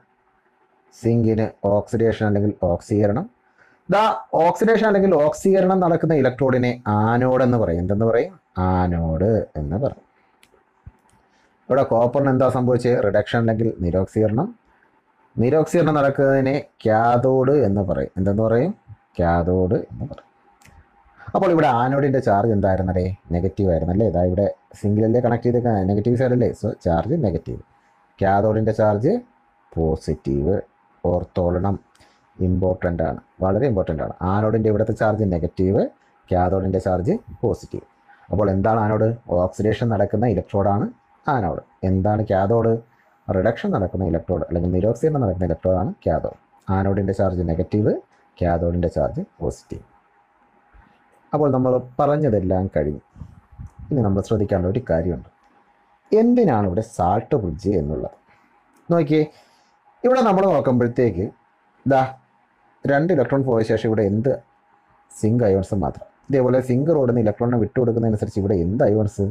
സിങ്കിന് ഓക്സിഡേഷൻ അല്ലെങ്കിൽ ഓക്സീകരണം. ഓക്സിഡേഷൻ അല്ലെങ്കിൽ ഓക്സീകരണം നടക്കുന്ന ഇലക്ട്രോഡിനെ ആനോഡ് എന്ന് പറയും. എന്തെന്ന് പറയും? ആനോഡ് എന്ന് പറയും. ഇവിടെ കോപ്പറിന് എന്താ സംഭവിച്ചത്? റിഡക്ഷൻ അല്ലെങ്കിൽ നിരോക്സീകരണം. നിരോക്സീകരണം നടക്കുന്നതിനെ ക്യാഥോഡ് എന്ന് പറയും. എന്തെന്ന് പറയും? ക്യാഥോഡ് എന്ന് പറയും. അപ്പോൾ ഇവിടെ ആനോഡിൻ്റെ ചാർജ് എന്തായിരുന്നല്ലേ? നെഗറ്റീവ് ആയിരുന്നല്ലേ. ഇതാ ഇവിടെ സിംഗിളല്ലേ കണക്ട് ചെയ്തേക്കാൻ, നെഗറ്റീവ് സൈഡല്ലേ. So charge negative. ക്യാഥോഡിൻ്റെ ചാർജ് പോസിറ്റീവ്. ഓർത്തോളണം, ഇമ്പോർട്ടൻ്റ് ആണ്, വളരെ ഇമ്പോർട്ടൻ്റ് ആണ്. ആനോഡിൻ്റെ ഇവിടുത്തെ ചാർജ് നെഗറ്റീവ്, ക്യാഥോഡിൻ്റെ ചാർജ് പോസിറ്റീവ്. അപ്പോൾ എന്താണ് ആനോഡ്? ഓക്സിഡേഷൻ നടക്കുന്ന ഇലക്ട്രോഡാണ് ആനോഡ്. എന്താണ് ക്യാഥോഡ്? റിഡക്ഷൻ നടക്കുന്ന ഇലക്ട്രോഡ് അല്ലെങ്കിൽ നിരോക്സീകരണം നടക്കുന്ന ഇലക്ട്രോഡാണ് ക്യാഥോഡ്. ആനോഡിൻ്റെ ചാർജ് നെഗറ്റീവ്, ക്യാഥോഡിൻ്റെ ചാർജ് പോസിറ്റീവ്. അപ്പോൾ നമ്മൾ പറഞ്ഞതെല്ലാം കഴിഞ്ഞു. ഇനി നമ്മൾ ശ്രദ്ധിക്കേണ്ട ഒരു കാര്യമുണ്ട്. എന്തിനാണ് ഇവിടെ സാൾട്ട് ബ്രിഡ്ജ് എന്നുള്ളത്? നോക്കിയേ, ഇവിടെ നമ്മൾ നോക്കുമ്പോഴത്തേക്ക് 2 ഇലക്ട്രോൺ പോയ ശേഷം ഇവിടെ എന്ത്? സിങ്ക് അയോൺസ് മാത്രം. ഇതേപോലെ സിങ്ക് റോഡിൽ നിന്ന് ഇലക്ട്രോണിനെ വിട്ടുകൊടുക്കുന്നതനുസരിച്ച് ഇവിടെ എന്ത് അയോൺസ്?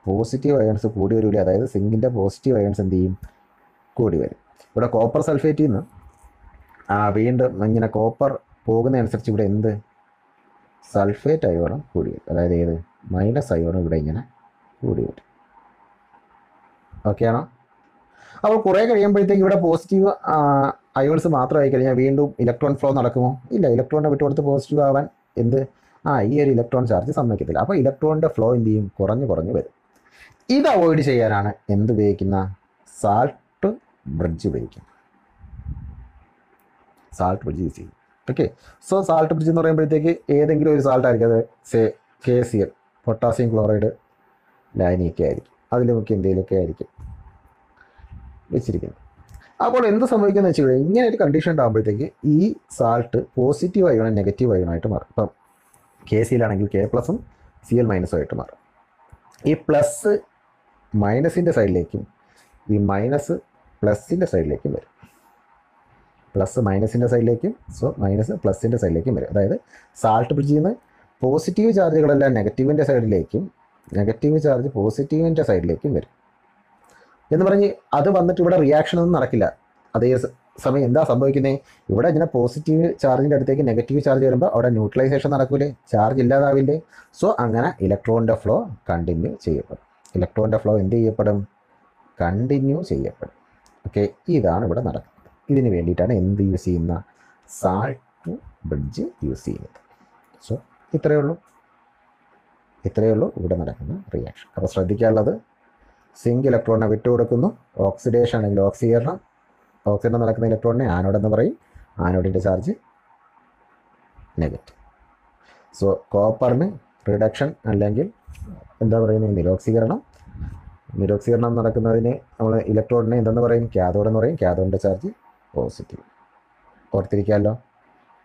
പോസിറ്റീവ് അയോൺസ് കൂടി വരില്ല. അതായത് സിങ്കിൻ്റെ പോസിറ്റീവ് അയോൺസ് എന്ത് ചെയ്യും? കൂടി വരും. ഇവിടെ കോപ്പർ സൾഫേറ്റിൽ നിന്ന് വീണ്ടും ഇങ്ങനെ കോപ്പർ പോകുന്നതനുസരിച്ച് ഇവിടെ എന്ത്? സൾഫേറ്റ് അയോണും കൂടി വരും. അതായത് ഏത്? മൈനസ് അയോണും ഇവിടെ ഇങ്ങനെ കൂടി വരും. ഓക്കെ ആണോ? അപ്പോൾ കുറേ കഴിയുമ്പോഴത്തേക്ക് ഇവിടെ പോസിറ്റീവ് അയോൺസ് മാത്രമായി കഴിഞ്ഞാൽ വീണ്ടും ഇലക്ട്രോൺ ഫ്ലോ നടക്കുമോ? ഇല്ല. ഇലക്ട്രോണിനെ വിട്ടുകൊടുത്ത് പോസിറ്റീവ് ആവാൻ ഈ ഒരു ഇലക്ട്രോൺ ചാർജ് സമ്മതിക്കത്തില്ല. അപ്പോൾ ഇലക്ട്രോണിൻ്റെ ഫ്ലോ എന്ത് ചെയ്യും? കുറഞ്ഞു വരും. ഇത് അവോയ്ഡ് ചെയ്യാനാണ് എന്ത് ഉപയോഗിക്കുന്ന? സാൾട്ട് ബ്രിഡ്ജ് ഉപയോഗിക്കും. സാൾട്ട് ബ്രിഡ്ജ് യൂസ് ചെയ്യും. ഓക്കെ. സോ സാൾട്ട് ബ്രിഡ്ജ് എന്ന് പറയുമ്പോഴത്തേക്ക് ഏതെങ്കിലും ഒരു സാൾട്ട് ആയിരിക്കും. അത് KCl, പൊട്ടാസ്യം ക്ലോറൈഡ്, ലായനിയൊക്കെ ആയിരിക്കും. അതിലുമൊക്കെ എന്തെങ്കിലുമൊക്കെ ആയിരിക്കും വെച്ചിരിക്കുന്നത്. അപ്പോൾ എന്ത് സംഭവിക്കുന്നത് വെച്ച് കഴിഞ്ഞാൽ ഇങ്ങനെ ഒരു കണ്ടീഷൻ ഉണ്ടാകുമ്പോഴത്തേക്ക് ഈ സാൾട്ട് പോസിറ്റീവ് അയോണും നെഗറ്റീവ് അയോണായിട്ട് മാറും. ഇപ്പം KCl ആണെങ്കിൽ K+, Cl- ആയിട്ട് മാറും. ഈ പ്ലസ് മൈനസിൻ്റെ സൈഡിലേക്കും ഈ മൈനസ് പ്ലസിൻ്റെ സൈഡിലേക്കും വരും. പ്ലസ് മൈനസിൻ്റെ സൈഡിലേക്കും മൈനസ് പ്ലസിൻ്റെ സൈഡിലേക്കും വരും. അതായത് സാൾട്ട് ബ്രിഡ്ജിൽ നിന്ന് പോസിറ്റീവ് ചാർജുകളെല്ലാം നെഗറ്റീവിൻ്റെ സൈഡിലേക്കും നെഗറ്റീവ് ചാർജ് പോസിറ്റീവിൻ്റെ സൈഡിലേക്കും വരും. എന്ന് പറഞ്ഞ് അത് വന്നിട്ട് ഇവിടെ റിയാക്ഷൻ ഒന്നും നടക്കില്ല. അതേ സമയം എന്താ സംഭവിക്കുന്നത്, ഇവിടെ ഇങ്ങനെ പോസിറ്റീവ് ചാർജിൻ്റെ അടുത്തേക്ക് നെഗറ്റീവ് ചാർജ് വരുമ്പോൾ അവിടെ ന്യൂട്രലൈസേഷൻ നടക്കൂലേ, ചാർജ് ഇല്ലാതാവില്ലേ. സോ അങ്ങനെ ഇലക്ട്രോണിൻ്റെ ഫ്ലോ കണ്ടിന്യൂ ചെയ്യപ്പെടും. ഇലക്ട്രോണിൻ്റെ ഫ്ലോ എന്ത് ചെയ്യപ്പെടും, കണ്ടിന്യൂ ചെയ്യപ്പെടും. ഓക്കെ, ഇതാണ് ഇവിടെ നടക്കുന്നത്. ഇതിന് വേണ്ടിയിട്ടാണ് എന്ത് യൂസ് ചെയ്യുന്ന, സാൾട്ട് ബ്രിഡ്ജ് യൂസ് ചെയ്യുന്നത്. സോ ഇത്രയേ ഉള്ളൂ ഇവിടെ നടക്കുന്ന റിയാക്ഷൻ. അപ്പോൾ ശ്രദ്ധിക്കാനുള്ളത്, സിങ്ക് ഇലക്ട്രോണിനെ വിട്ടുകൊടുക്കുന്നു, ഓക്സിഡേഷൻ അല്ലെങ്കിൽ ഓക്സീകരണം നടക്കുന്ന ഇലക്ട്രോണിനെ ആനോഡ് എന്ന് പറയും, ആനോഡിൻ്റെ ചാർജ് നെഗറ്റീവ്. സോ കോപ്പറിന് റിഡക്ഷൻ അല്ലെങ്കിൽ എന്താ പറയുന്നത്, നിരോക്സീകരണം നടക്കുന്നതിന് നമ്മൾ ഇലക്ട്രോണിനെ എന്തെന്ന് പറയും, കാഥോഡ് എന്ന് പറയും, കാഥോഡിൻ്റെ ചാർജ് പോസിറ്റീവ്. ഓർത്തിരിക്കാമല്ലോ.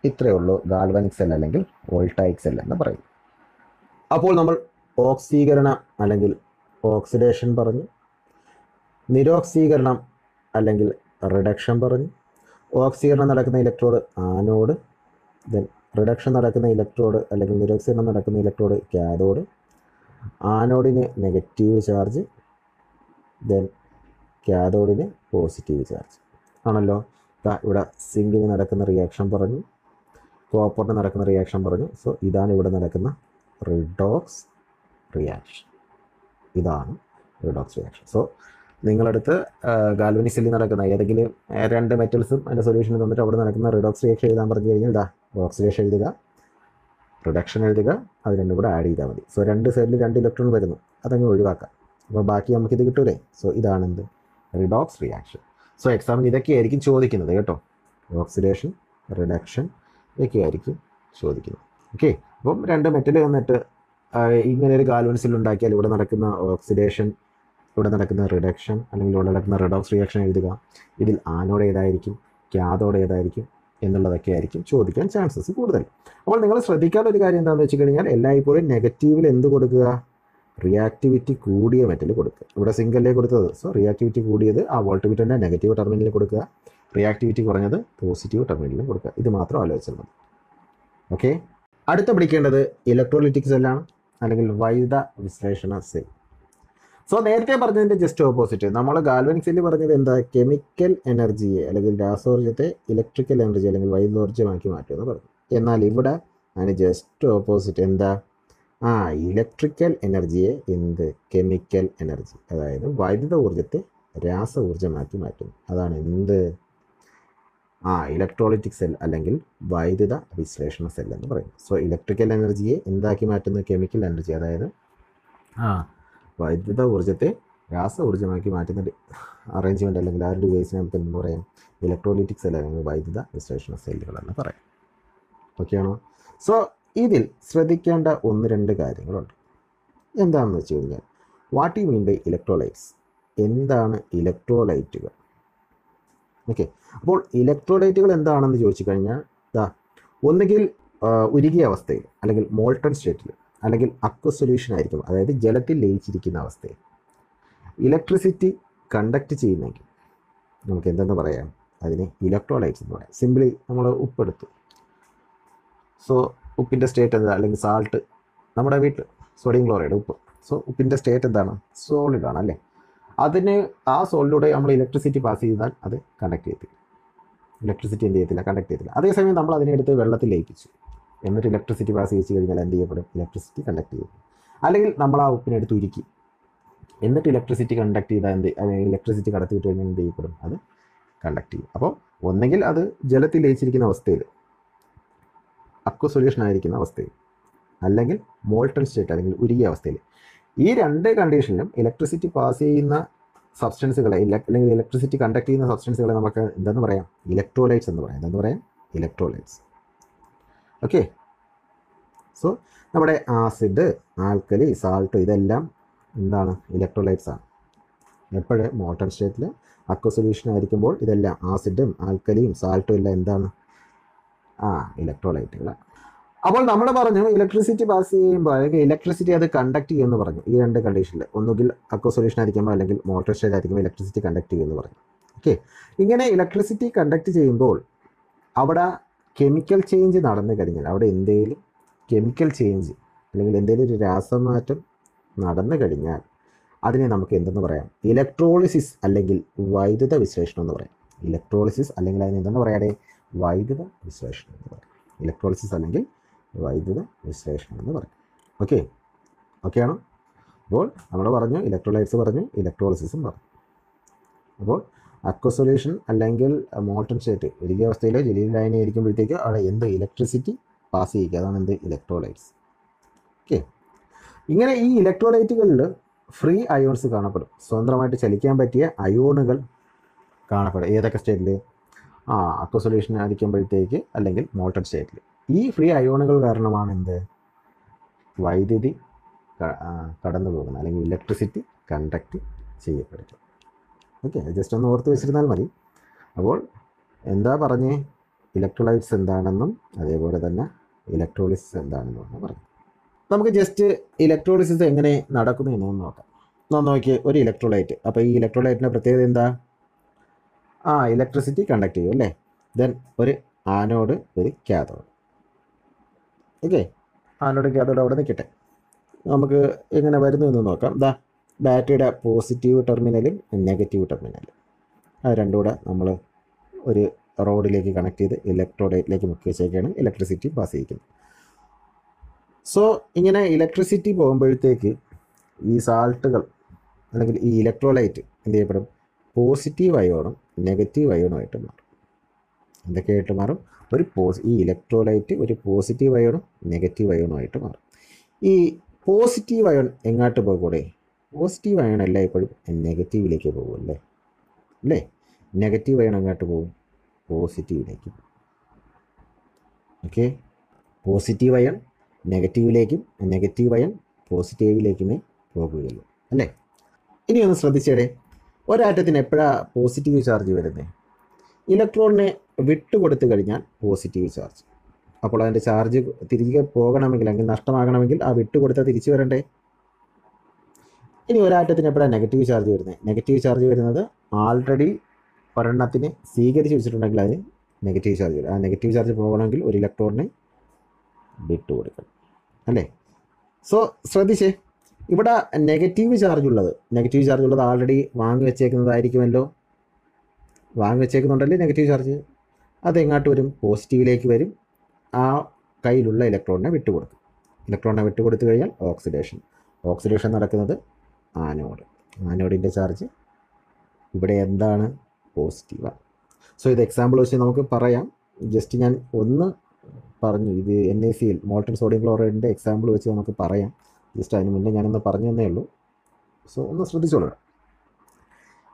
ഇത്രയേ ഉള്ളൂ ഗാൽവാനിക് സെൽ അല്ലെങ്കിൽ വോൾട്ടായിക് സെൽ എന്ന് പറയും. അപ്പോൾ നമ്മൾ ഓക്സീകരണം അല്ലെങ്കിൽ ഓക്സിഡേഷൻ പറഞ്ഞു, നിരോക്സീകരണം അല്ലെങ്കിൽ റിഡക്ഷൻ പറഞ്ഞു, ഓക്സീകരണം നടക്കുന്ന ഇലക്ട്രോഡ് ആനോഡ്, ദെൻ റിഡക്ഷൻ നടക്കുന്ന ഇലക്ട്രോഡ് അല്ലെങ്കിൽ നിരോക്സീകരണം നടക്കുന്ന ഇലക്ട്രോഡ് കാഥോഡ്, ആനോഡിന് നെഗറ്റീവ് ചാർജ്, ദെൻ കാഥോഡിന് പോസിറ്റീവ് ചാർജ് ആണല്ലോ. ഇവിടെ സിങ്കിന് നടക്കുന്ന റിയാക്ഷൻ പറഞ്ഞു, കോപ്പറിന് നടക്കുന്ന റിയാക്ഷൻ പറഞ്ഞു. സോ ഇതാണ് ഇവിടെ നടക്കുന്ന റിഡോക്സ് റിയാക്ഷൻ. സോ നിങ്ങളടുത്ത് ഗാൽവനിക് സെല്ലിൽ നടക്കുന്ന ഏതെങ്കിലും രണ്ട് മെറ്റൽസും അതിൻ്റെ സൊല്യൂഷനിൽ തന്നിട്ട് അവിടെ നടക്കുന്ന റിഡോക്സ് റിയാക്ഷൻ എഴുതാൻ പറഞ്ഞു കഴിഞ്ഞാൽ ഇതാ ഓക്സിഡേഷൻ എഴുതുക, റിഡക്ഷൻ എഴുതുക, അത് രണ്ടും കൂടെ ആഡ് ചെയ്താൽ മതി. സോ രണ്ട് സൈഡിൽ 2 ഇലക്ട്രോൺ വരുന്നു, അതങ്ങ് ഒഴിവാക്കാം. അപ്പോൾ ബാക്കി നമുക്കിത് കിട്ടൂലേ. സോ ഇതാണെന്ത്, റിഡോക്സ് റിയാക്ഷൻ. സോ എക്സാമിന് ഇതൊക്കെയായിരിക്കും ചോദിക്കുന്നത് കേട്ടോ, ഓക്സിഡേഷൻ, റിഡക്ഷൻ ഇതൊക്കെയായിരിക്കും ചോദിക്കുന്നത്. ഓക്കെ, അപ്പം 2 മെറ്റൽ വന്നിട്ട് ഇങ്ങനെ ഒരു ഗാൽവനിക് സെൽ ഉണ്ടാക്കിയാൽ ഇവിടെ നടക്കുന്ന ഓക്സിഡേഷൻ, ഇവിടെ നടക്കുന്ന റിഡക്ഷൻ അല്ലെങ്കിൽ ഇവിടെ നടക്കുന്ന റിഡോക്സ് റിയാക്ഷൻ എഴുതുക. ഇതിൽ ആനോഡ് ഏതായിരിക്കും, കാഥോഡ് ഏതായിരിക്കും എന്നുള്ളതൊക്കെ ആയിരിക്കും ചോദിക്കാൻ ചാൻസസ് കൂടുതൽ. അപ്പോൾ നിങ്ങൾ ശ്രദ്ധിക്കാനുള്ള ഒരു കാര്യം എന്താണെന്ന് വെച്ച് കഴിഞ്ഞാൽ, എല്ലായ്പ്പോഴും നെഗറ്റീവിൽ എന്ത് കൊടുക്കുക, റിയാക്ടിവിറ്റി കൂടിയ മെറ്റൽ കൊടുക്കുക. ഇവിടെ സിംഗിളേ കൊടുത്തത്. സോ റിയാക്ടിവിറ്റി കൂടിയത് ആ വോൾട്ട് മീറ്ററിൻ്റെ നെഗറ്റീവ് ടെർമിനലിൽ കൊടുക്കുക, റിയാക്ടിവിറ്റി കുറഞ്ഞത് പോസിറ്റീവ് ടെർമിനലിലും കൊടുക്കുക. ഇത് മാത്രം ആലോചിച്ചാൽ മതി. ഓക്കെ, അടുത്ത പഠിക്കേണ്ടത് ഇലക്ട്രോലിറ്റിക് സെല്ലാണ് അല്ലെങ്കിൽ വൈദ്യുത വിശ്ലേഷണ സെൽ. സോ നേരത്തെ പറഞ്ഞതിൻ്റെ ജസ്റ്റ് ഓപ്പോസിറ്റ്, നമ്മൾ ഗാൽവനിക് സെല്ല് പറഞ്ഞത് എന്താ, കെമിക്കൽ എനർജിയെ അല്ലെങ്കിൽ രാസോർജ്ജത്തെ ഇലക്ട്രിക്കൽ എനർജി അല്ലെങ്കിൽ വൈദ്യുതോർജ്ജമാക്കി മാറ്റുമെന്ന് പറഞ്ഞു. എന്നാൽ ഇവിടെ അതിന് ജസ്റ്റ് ഓപ്പോസിറ്റ് എന്താ, ഇലക്ട്രിക്കൽ എനർജിയെ കെമിക്കൽ എനർജി, അതായത് വൈദ്യുത ഊർജ്ജത്തെ രാസ ഊർജ്ജമാക്കി മാറ്റുന്നു. അതാണ് എന്ത്, ഇലക്ട്രോളിറ്റിക് സെൽ അല്ലെങ്കിൽ വൈദ്യുത വിശ്ലേഷണ സെൽ എന്ന് പറയും. സോ ഇലക്ട്രിക്കൽ എനർജിയെ എന്താക്കി മാറ്റുന്നു, കെമിക്കൽ എനർജി, അതായത് വൈദ്യുത ഊർജ്ജത്തെ രാസ ഊർജ്ജമാക്കി മാറ്റുന്ന അറേഞ്ച്മെൻറ്റ് അല്ലെങ്കിൽ ആ ഒരു ഡിവൈസിനെ നമുക്ക് എന്ത് പറയാം, ഇലക്ട്രോലിറ്റിക് സെൽ അല്ലെങ്കിൽ വൈദ്യുത വിശ്ലേഷണ സെല്ലുകളെന്ന് പറയാം. ഓക്കെ ആണോ. സോ ഇതിൽ ശ്രദ്ധിക്കേണ്ട 1-2 കാര്യങ്ങളുണ്ട്. എന്താണെന്ന് വെച്ച് കഴിഞ്ഞാൽ, what you mean by electrolytes, എന്താണ് ഇലക്ട്രോലൈറ്റുകൾ. ഓക്കെ, അപ്പോൾ ഇലക്ട്രോലൈറ്റുകൾ എന്താണെന്ന് ചോദിച്ചു കഴിഞ്ഞാൽ, ഒന്നുകിൽ ഉരുകിയ അവസ്ഥയിൽ അല്ലെങ്കിൽ മോൾട്ടൺ സ്റ്റേറ്റിൽ അല്ലെങ്കിൽ അക്വസ് സൊല്യൂഷൻ ആയിരിക്കും, അതായത് ജലത്തിൽ ലയിച്ചിരിക്കുന്ന അവസ്ഥയിൽ ഇലക്ട്രിസിറ്റി കണ്ടക്ട് ചെയ്യുന്നെങ്കിൽ നമുക്ക് എന്തെന്ന് പറയാം, അതിനെ ഇലക്ട്രോലൈറ്റ്സ് എന്ന് പറയാം. സിംപ്ലി നമ്മൾ ഉപ്പെടുത്തു. സോ ഉപ്പിൻ്റെ സ്റ്റേറ്റ് എന്താ, അല്ലെങ്കിൽ സാൾട്ട് നമ്മുടെ വീട്ടിൽ സോഡിയം ക്ലോറൈഡ് ഉപ്പ്. സോ ഉപ്പിൻ്റെ സ്റ്റേറ്റ് എന്താണ്, സോളിഡാണ് അല്ലേ. അതിന് ആ സോളിലൂടെ നമ്മൾ ഇലക്ട്രിസിറ്റി പാസ് ചെയ്താൽ അത് കണ്ടക്ട് ചെയ്യത്തില്ല, ഇലക്ട്രിസിറ്റി എന്ത് ചെയ്യത്തില്ല, കണ്ടക്ട് ചെയ്യത്തില്ല. അതേസമയം നമ്മൾ അതിനെടുത്ത് വെള്ളത്തിൽ ലയിപ്പിച്ചു, എന്നിട്ട് ഇലക്ട്രിസിറ്റി പാസ് ചെയ്യിച്ചു കഴിഞ്ഞാൽ എന്ത് ചെയ്യപ്പെടും, ഇലക്ട്രിസിറ്റി കണ്ടക്ട് ചെയ്യും. അല്ലെങ്കിൽ നമ്മൾ ആ ഉപ്പിനെടുത്ത് ഉരുക്കി എന്നിട്ട് ഇലക്ട്രിസിറ്റി കണ്ടക്ട് ചെയ്താൽ ഇലക്ട്രിസിറ്റി കടത്തി വിട്ട് കഴിഞ്ഞാൽ എന്ത് ചെയ്യപ്പെടും, അത് കണ്ടക്ട് ചെയ്യും. അപ്പോൾ ഒന്നെങ്കിൽ അത് ജലത്തിൽ ലയിച്ചിരിക്കുന്ന അവസ്ഥയിൽ അക്വ സൊല്യൂഷൻ ആയിരിക്കുന്ന അവസ്ഥയിൽ, അല്ലെങ്കിൽ മോൾട്ടൺ സ്റ്റേറ്റ് അല്ലെങ്കിൽ ഉരുകിയ അവസ്ഥയിൽ. ഈ 2 കണ്ടീഷനിലും ഇലക്ട്രിസിറ്റി പാസ് ചെയ്യുന്ന സബ്സ്റ്റൻസുകളെ അല്ലെങ്കിൽ ഇലക്ട്രിസിറ്റി കണ്ടക്ട് ചെയ്യുന്ന സബ്സ്റ്റൻസുകളെ നമുക്ക് എന്തെന്ന് പറയാം, ഇലക്ട്രോലൈറ്റ്സ് എന്ന് പറയാം. എന്തെന്ന് പറയാം, ഇലക്ട്രോലൈറ്റ്സ്. ഓക്കെ, സോ നമ്മുടെ ആസിഡ്, ആൽക്കലി, സാൾട്ട് ഇതെല്ലാം എന്താണ്, ഇലക്ട്രോലൈറ്റ്സ് ആണ്. എപ്പോഴും മോൾട്ടൺ സ്റ്റേറ്റിൽ അക്വ സൊല്യൂഷൻ ആയിരിക്കുമ്പോൾ ഇതെല്ലാം ആസിഡും ആൽക്കലിയും സാൾട്ടും എല്ലാം എന്താണ്, ഇലക്ട്രോലൈറ്റുകളാണ്. അപ്പോൾ നമ്മൾ പറഞ്ഞു ഇലക്ട്രിസിറ്റി പാസ് ചെയ്യുമ്പോൾ അല്ലെങ്കിൽ ഇലക്ട്രിസിറ്റി അത് കണ്ടക്ട് ചെയ്യുമെന്ന് പറഞ്ഞു. ഈ 2 കണ്ടീഷനിൽ ഒന്നുകിൽ അക്വ സൊല്യൂഷൻ ആയിരിക്കുമ്പോൾ അല്ലെങ്കിൽ മോൾട്ടൺ സ്റ്റേറ്റ് ആയിരിക്കുമ്പോൾ ഇലക്ട്രിസിറ്റി കണ്ടക്ട് ചെയ്യുമെന്ന് പറഞ്ഞു. ഓക്കെ, ഇങ്ങനെ ഇലക്ട്രിസിറ്റി കണ്ടക്ട് ചെയ്യുമ്പോൾ അവിടെ കെമിക്കൽ ചേഞ്ച് നടന്നു കഴിഞ്ഞാൽ, അവിടെ എന്തെങ്കിലും കെമിക്കൽ ചേഞ്ച് അല്ലെങ്കിൽ എന്തെങ്കിലും ഒരു രാസമാറ്റം നടന്നു കഴിഞ്ഞാൽ അതിനെ നമുക്ക് എന്തെന്ന് പറയാം? ഇലക്ട്രോളിസിസ് അല്ലെങ്കിൽ വൈദ്യുത വിശ്ലേഷണം എന്ന് പറയാം. ഇലക്ട്രോളിസിസ് അല്ലെങ്കിൽ അതിന് എന്തെന്ന് പറയാതെ? വൈദ്യുത വിശ്ലേഷണം എന്ന് പറയാം. ഇലക്ട്രോളിസിസ് അല്ലെങ്കിൽ വൈദ്യുത വിശ്ലേഷണം എന്ന് പറയും. ഓക്കെ, ഓക്കെയാണോ? അപ്പോൾ നമ്മൾ പറഞ്ഞു ഇലക്ട്രോലൈറ്റ്സ് പറഞ്ഞു, ഇലക്ട്രോളിസിസും പറഞ്ഞു. അപ്പോൾ അക്വ സൊല്യൂഷൻ അല്ലെങ്കിൽ മോൾട്ടൺ സ്റ്റേറ്റ് ഇരിക്കുന്ന അവസ്ഥയിലോ ജലീയ ലായനി ഇരിക്കുമ്പോഴത്തേക്ക് അവിടെ എന്ത് ഇലക്ട്രിസിറ്റി പാസ് ചെയ്യിക്കുക, അതാണ് എന്ത് ഇലക്ട്രോലൈറ്റ്സ്. ഓക്കെ, ഇങ്ങനെ ഈ ഇലക്ട്രോലൈറ്റുകളിൽ ഫ്രീ അയോൺസ് കാണപ്പെടും. സ്വതന്ത്രമായിട്ട് ചലിക്കാൻ പറ്റിയ അയോണുകൾ കാണപ്പെടും. ഏതൊക്കെ സ്റ്റേറ്റിൽ? അക്വ സൊല്യൂഷൻ ആയിരിക്കുമ്പോഴത്തേക്ക് അല്ലെങ്കിൽ മോൾട്ടൺ സ്റ്റേറ്റിൽ. ഈ ഫ്രീ അയോണുകൾ കാരണമാണ് എന്ത് വൈദ്യുതി കടന്നു പോകുന്നത് അല്ലെങ്കിൽ ഇലക്ട്രിസിറ്റി കണ്ടക്ട് ചെയ്യപ്പെടുന്നത്. ഓക്കെ, ജസ്റ്റ് ഒന്ന് ഓർത്ത് വെച്ചിരുന്നാൽ മതി. അപ്പോൾ എന്താ പറഞ്ഞേ? ഇലക്ട്രോലൈറ്റ്സ് എന്താണെന്നും അതേപോലെ തന്നെ ഇലക്ട്രോളിസിസ് എന്താണെന്നുമാണ് പറഞ്ഞു. നമുക്ക് ജസ്റ്റ് ഇലക്ട്രോളിസിസ് എങ്ങനെ നടക്കുന്നു എന്നൊന്ന് നോക്കാം. നോക്കിയേ, ഒരു ഇലക്ട്രോലൈറ്റ്. അപ്പോൾ ഈ ഇലക്ട്രോലൈറ്റിൻ്റെ പ്രത്യേകത എന്താ? ഇലക്ട്രിസിറ്റി കണ്ടക്ട് ചെയ്യും അല്ലേ. ദെൻ ഒരു ആനോഡ്, ഒരു കാഥോഡ്. ഓക്കെ, ആനോഡ് കാഥോഡ് അവിടെ നിൽക്കട്ടെ. നമുക്ക് എങ്ങനെ വരുന്നു എന്ന് നോക്കാം. ബാറ്ററിയുടെ പോസിറ്റീവ് ടെർമിനലും നെഗറ്റീവ് ടെർമിനലും അത് രണ്ടും കൂടെ നമ്മൾ ഒരു റോഡിലേക്ക് കണക്ട് ചെയ്ത് ഇലക്ട്രോലൈറ്റിലേക്ക് മുക്കി വെച്ചേക്കാണ് ഇലക്ട്രിസിറ്റി പാസ് ചെയ്യിക്കുന്നത്. സോ ഇങ്ങനെ ഇലക്ട്രിസിറ്റി പോകുമ്പോഴത്തേക്ക് ഈ സാൾട്ടുകൾ അല്ലെങ്കിൽ ഈ ഇലക്ട്രോലൈറ്റ് എന്ത് ചെയ്യപ്പെടും? പോസിറ്റീവ് അയോണും നെഗറ്റീവ് അയോണുമായിട്ട് മാറും. എന്തൊക്കെയായിട്ട് മാറും? ഈ ഇലക്ട്രോലൈറ്റ് ഒരു പോസിറ്റീവ് അയോണും നെഗറ്റീവ് അയോണുമായിട്ട് മാറും. ഈ പോസിറ്റീവ് അയോൺ എങ്ങോട്ട് പോകൂടെ? പോസിറ്റീവ് അയോൺ അല്ല എപ്പോഴും നെഗറ്റീവിലേക്ക് പോകും അല്ലേ. നെഗറ്റീവ് അയോൺ എങ്ങോട്ട് പോകും? പോസിറ്റീവിലേക്ക് പോകും. ഓക്കെ, പോസിറ്റീവ് അയോൺ നെഗറ്റീവിലേക്കും നെഗറ്റീവ് അയോൺ പോസിറ്റീവിലേക്കുമേ പോകുകയുള്ളൂ അല്ലേ. ഇനി ഒന്ന് ശ്രദ്ധിച്ചേടെ, ഒരാറ്റത്തിന് എപ്പോഴാണ് പോസിറ്റീവ് ചാർജ് വരുന്നത്? ഇലക്ട്രോണിനെ വിട്ടുകൊടുത്തു കഴിഞ്ഞാൽ പോസിറ്റീവ് ചാർജ്. അപ്പോൾ അതിൻ്റെ ചാർജ് തിരികെ പോകണമെങ്കിൽ അല്ലെങ്കിൽ നഷ്ടമാകണമെങ്കിൽ ആ വിട്ടുകൊടുത്താൽ തിരിച്ചു വരണ്ടേ. ഇനി ഒരാറ്റത്തിന് എപ്പോഴാണ് നെഗറ്റീവ് ചാർജ് വരുന്നത്? നെഗറ്റീവ് ചാർജ് വരുന്നത് ആൾറെഡി ഒരെണ്ണത്തിന് സ്വീകരിച്ച് വെച്ചിട്ടുണ്ടെങ്കിൽ അതിന് നെഗറ്റീവ് ചാർജ് വരും. ആ നെഗറ്റീവ് ചാർജ് പോകണമെങ്കിൽ ഒരു ഇലക്ട്രോണിനെ വിട്ടുകൊടുക്കണം അല്ലേ. സോ ശ്രദ്ധിച്ചേ, ഇവിടെ നെഗറ്റീവ് ചാർജ് ഉള്ളത് ആൾറെഡി വാങ്ങി വെച്ചേക്കുന്നതായിരിക്കുമല്ലോ. വാങ്ങി വെച്ചേക്കുന്നുണ്ടല്ലേ നെഗറ്റീവ് ചാർജ്. അതെങ്ങോട്ട് വരും? പോസിറ്റീവിലേക്ക് വരും. ആ കയ്യിലുള്ള ഇലക്ട്രോണിനെ വിട്ടുകൊടുക്കും. ഇലക്ട്രോണിനെ വിട്ടുകൊടുത്തു കഴിഞ്ഞാൽ ഓക്സിഡേഷൻ നടക്കുന്നത് ആനോഡിൻ്റെ ചാർജ് ഇവിടെ എന്താണ്? പോസിറ്റീവാണ്. സോ ഇത് എക്സാമ്പിൾ വെച്ച് നമുക്ക് പറയാം. ജസ്റ്റ് ഞാൻ ഒന്ന് പറഞ്ഞു, ഇത് NaCl മോൾട്ടൺ സോഡിയം ക്ലോറൈഡിൻ്റെ എക്സാമ്പിൾ വെച്ച് നമുക്ക് പറയാം. ജസ്റ്റ് അതിന് മുന്നേ ഞാനൊന്ന് പറഞ്ഞു തന്നേ ഉള്ളൂ. സോ ഒന്ന് ശ്രദ്ധിച്ചോളൂ.